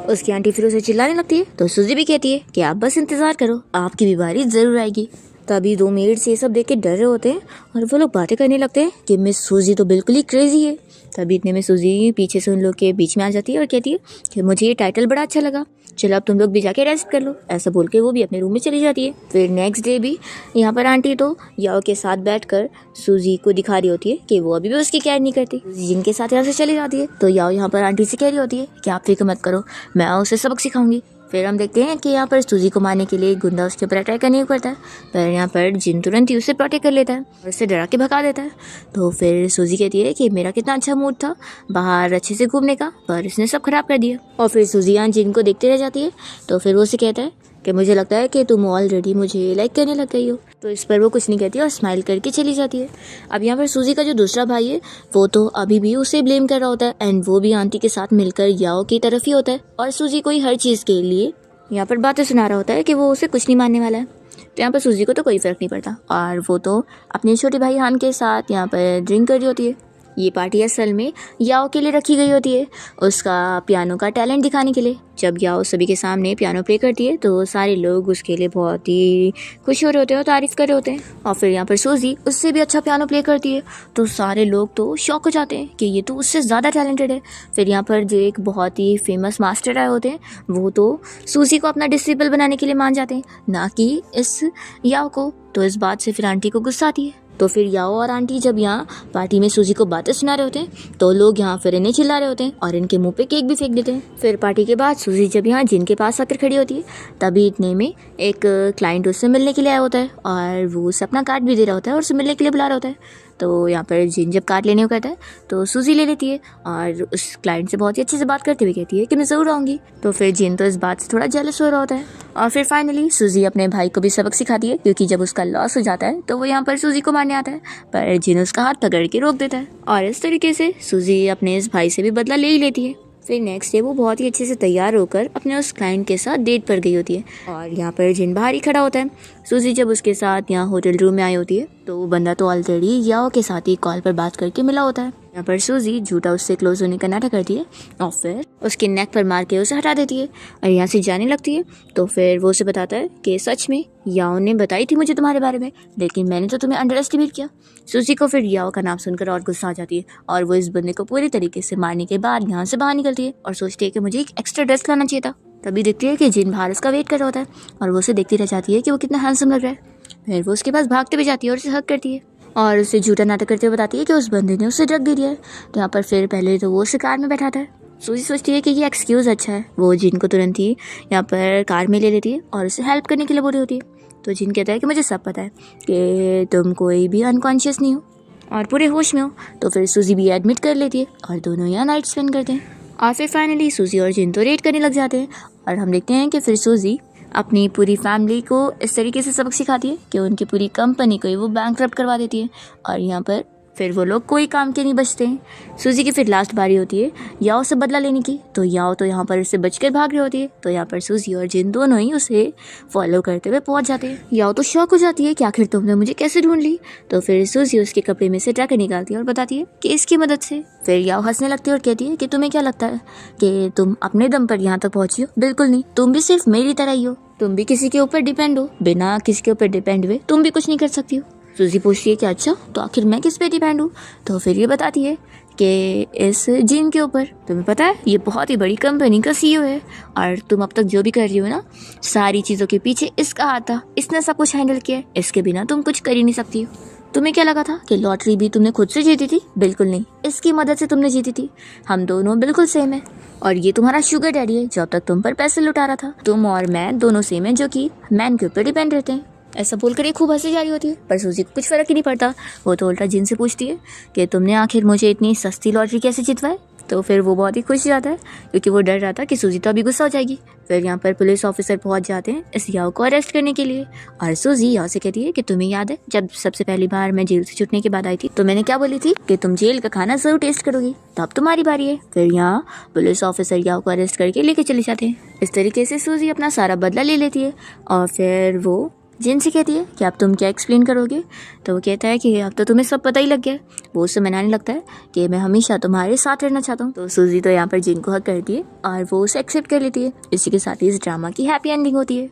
उसकी आंटी फिर उसे चिल्लाने लगती है तो सूजी भी कहती है कि आप बस इंतजार करो, आपकी भी बारी जरूर आएगी। तभी दो मेड्स ये सब देख के डर रहे होते हैं और वो लोग बातें करने लगते हैं कि मिस सूजी तो बिल्कुल ही क्रेजी है। तभी इतने में सूजी पीछे से उन लोग के बीच में आ जाती है और कहती है कि मुझे ये टाइटल बड़ा अच्छा लगा, चलो अब तुम लोग भी जाके रेस्ट कर लो। ऐसा बोल के वो भी अपने रूम में चली जाती है। फिर नेक्स्ट डे भी यहाँ पर आंटी तो याओ के साथ बैठकर सूजी को दिखा रही होती है कि वो अभी भी उसकी केयर नहीं करती। जिनके साथ यहाँ से चली जाती है तो याओ यहाँ पर आंटी से कह रही होती है कि आप फिक्र मत करो, मैं उसे सबक सिखाऊंगी। फिर हम देखते हैं कि यहाँ पर सूजी को मारने के लिए गुंडा उसके ऊपर अटैक करने को करता है, पर यहाँ पर जिन तुरंत ही उसे प्रोटेक्ट कर लेता है और उसे डरा के भगा देता है। तो फिर सूजी कहती है कि मेरा कितना अच्छा मूड था बाहर अच्छे से घूमने का, पर इसने सब खराब कर दिया। और फिर सूजी यहाँ जिन को देखते रह जाती है तो फिर वो उसे कहता है कि मुझे लगता है कि तुम ऑलरेडी मुझे लाइक करने लग गई हो। तो इस पर वो कुछ नहीं कहती और स्माइल करके चली जाती है। अब यहाँ पर सूजी का जो दूसरा भाई है वो तो अभी भी उसे ब्लेम कर रहा होता है एंड वो भी आंटी के साथ मिलकर याओ की तरफ ही होता है और सूजी को ही हर चीज़ के लिए यहाँ पर बातें सुना रहा होता है कि वो उसे कुछ नहीं मानने वाला है। तो यहाँ पर सूजी को तो कोई फ़र्क नहीं पड़ता और वो तो अपने छोटे भाई हान के साथ यहाँ पर ड्रिंक कर रही होती है। ये पार्टी असल में याओ के लिए रखी गई होती है, उसका पियानो का टैलेंट दिखाने के लिए। जब याओ सभी के सामने पियानो प्ले करती है तो सारे लोग उसके लिए बहुत ही खुश हो रहे होते हैं और तारीफ़ कर रहे होते हैं। और फिर यहाँ पर सूजी उससे भी अच्छा पियानो प्ले करती है तो सारे लोग तो शॉक हो जाते हैं कि ये तो उससे ज़्यादा टैलेंटेड है। फिर यहाँ पर जो एक बहुत ही फेमस मास्टर आए होते हैं वो तो सूजी को अपना डिसिबल बनाने के लिए मान जाते हैं, ना कि इस याओ को। तो इस बात से फिर आंटी को गुस्सा आती है। तो फिर याओ और आंटी जब यहाँ पार्टी में सूजी को बातें सुना रहे होते हैं तो लोग यहाँ फिर इन्हें चिल्ला रहे होते हैं और इनके मुंह पे केक भी फेंक देते हैं। फिर पार्टी के बाद सूजी जब यहाँ जिन के पास आकर खड़ी होती है तभी इतने में एक क्लाइंट उससे मिलने के लिए आया होता है और वो उसे अपना कार्ड भी दे रहा होता है और उसे मिलने के लिए बुला रहा होता है। तो यहाँ पर जिन जब कार्ड लेने को कहता है तो सूजी ले लेती है और उस क्लाइंट से बहुत ही अच्छे से बात करते हुए कहती है कि मैं ज़रूर आऊँगी। तो फिर जिन तो इस बात से थोड़ा जेलस हो रहा होता है और फिर फाइनली सूजी अपने भाई को भी सबक सिखाती है, क्योंकि जब उसका लॉस हो जाता है तो वो यहाँ पर सूजी को मारने आता है, पर जिन उसका हाथ पकड़ के रोक देता है और इस तरीके से सूजी अपने इस भाई से भी बदला ले ही लेती है। फिर नेक्स्ट डे वो बहुत ही अच्छे से तैयार होकर अपने उस क्लाइंट के साथ डेट पर गई होती है और यहाँ पर जिन बाहर ही खड़ा होता है। सूजी जब उसके साथ यहाँ होटल रूम में आई होती है तो वो बंदा तो ऑलरेडी याओ के साथ ही कॉल पर बात करके मिला होता है। यहाँ पर सूजी झूठा उससे क्लोज होने का नाटक करती है और फिर उसके नेक पर मार के उसे हटा देती है और यहाँ से जाने लगती है। तो फिर वो उसे बताता है कि सच में याओ ने बताई थी मुझे तुम्हारे बारे में, लेकिन मैंने तो तुम्हें अंडर एस्टिमेट किया। सूजी को फिर याओ का नाम सुनकर और गुस्सा आ जाती है और वो इस बंदे को पूरी तरीके से मारने के बाद यहाँ से बाहर निकलती है और सोचती है कि मुझे एक एक्स्ट्रा ड्रेस लाना चाहिए था। तभी देखती है कि जिन बाहर उसका वेट कर रहा होता है और वो उसे देखती रह जाती है कि वो कितना हैंडसम लग रहा है। फिर वो उसके पास भागते हुए जाती है और उसे हग करती है और उसे झूठा नाटक करते हुए बताती है कि उस बंदे ने उसे ड्रग दे दिया है। तो यहाँ पर फिर पहले तो वो उसे कार में बैठाता है। सूजी सोचती है कि ये एक्सक्यूज़ अच्छा है, वो जिन को तुरंत ही यहाँ पर कार में ले लेती है और उसे हेल्प करने के लिए बोल रही होती है। तो जिन कहता है कि मुझे सब पता है कि तुम कोई भी अनकॉन्शियस नहीं हो और पूरे होश में हो। तो फिर सूजी भी एडमिट कर लेती है और दोनों यहाँ नाइट स्पेंड करते हैं और फिर फाइनली सूजी और जिन तो रेट करने लग जाते हैं और हम देखते हैं कि फिर सूजी अपनी पूरी फैमिली को इस तरीके से सबक सिखाती है कि उनकी पूरी कंपनी को ही वो बैंकरप्ट करवा देती है और यहाँ पर फिर वो लोग कोई काम के नहीं बचते हैं। सूजी की फिर लास्ट बारी होती है याओ से बदला लेने की। तो याओ तो यहाँ पर उससे बचकर भाग रही होती है। तो यहाँ पर सूजी और जिन दोनों ही उसे फॉलो करते हुए पहुँच जाते हैं। याओ तो शॉक हो जाती है कि आखिर तुमने मुझे कैसे ढूंढ ली। तो फिर सूजी उसके कपड़े में से ट्रैकर निकालती है और बताती है कि इसकी मदद से। फिर याओ हंसने लगती है और कहती है कि तुम्हें क्या लगता है कि तुम अपने दम पर यहाँ तक पहुँची हो? बिल्कुल नहीं, तुम भी सिर्फ मेरी तरह ही हो। तुम भी किसी के ऊपर डिपेंड हो। बिना किसी के ऊपर डिपेंड हुए तुम भी कुछ नहीं कर सकती हो। सूजी पूछती है कि अच्छा, तो आखिर मैं किस पे डिपेंड हूँ? तो फिर ये बताती है कि इस जिन के ऊपर। तुम्हें पता है ये बहुत ही बड़ी कंपनी का सीईओ है और तुम अब तक जो भी कर रही हो ना, सारी चीज़ों के पीछे इसका हाथ था। इसने सब कुछ हैंडल किया है। इसके बिना तुम कुछ कर ही नहीं सकती हो। तुम्हें क्या लगा था कि लॉटरी भी तुमने खुद से जीती थी? बिल्कुल नहीं, इसकी मदद से तुमने जीती थी। हम दोनों बिल्कुल सेम है और ये तुम्हारा शुगर डैडी है जो अब तक तुम पर पैसे लुटा रहा था। तुम और मैं दोनों सेम है जो कि मैन के ऊपर डिपेंड रहते हैं। ऐसा बोलकर ये खूब हंसी जा रही होती है, पर सूजी को कुछ फर्क ही नहीं पड़ता। वो तो उल्टा जिन से पूछती है कि तुमने आखिर मुझे इतनी सस्ती लॉटरी कैसे जितवाई? तो फिर वो बहुत ही खुश हो जाता है क्योंकि वो डर रहा था कि सूजी तो अभी गुस्सा हो जाएगी। फिर यहाँ पर पुलिस ऑफिसर पहुंच जाते हैं इस याओ को अरेस्ट करने के लिए। और सूजी याओ से कहती है कि तुम्हें याद है जब सबसे पहली बार मैं जेल से छूटने के बाद आई थी तो मैंने क्या बोली थी कि तुम जेल का खाना जरूर टेस्ट करोगी, तो अब तुम्हारी बारी है। फिर यहाँ पुलिस ऑफिसर याओ को अरेस्ट करके लेके चले जाते हैं। इस तरीके से सूजी अपना सारा बदला ले लेती है और फिर वो जिन से कहती है कि अब तुम क्या एक्सप्लेन करोगे? तो वो कहता है कि अब तो तुम्हें सब पता ही लग गया। वो उससे मनाने लगता है कि मैं हमेशा तुम्हारे साथ रहना चाहता हूँ। तो सूजी तो यहाँ पर जिन को हक करती है और वो उसे एक्सेप्ट कर लेती है। इसी के साथ ही इस ड्रामा की हैप्पी एंडिंग होती है।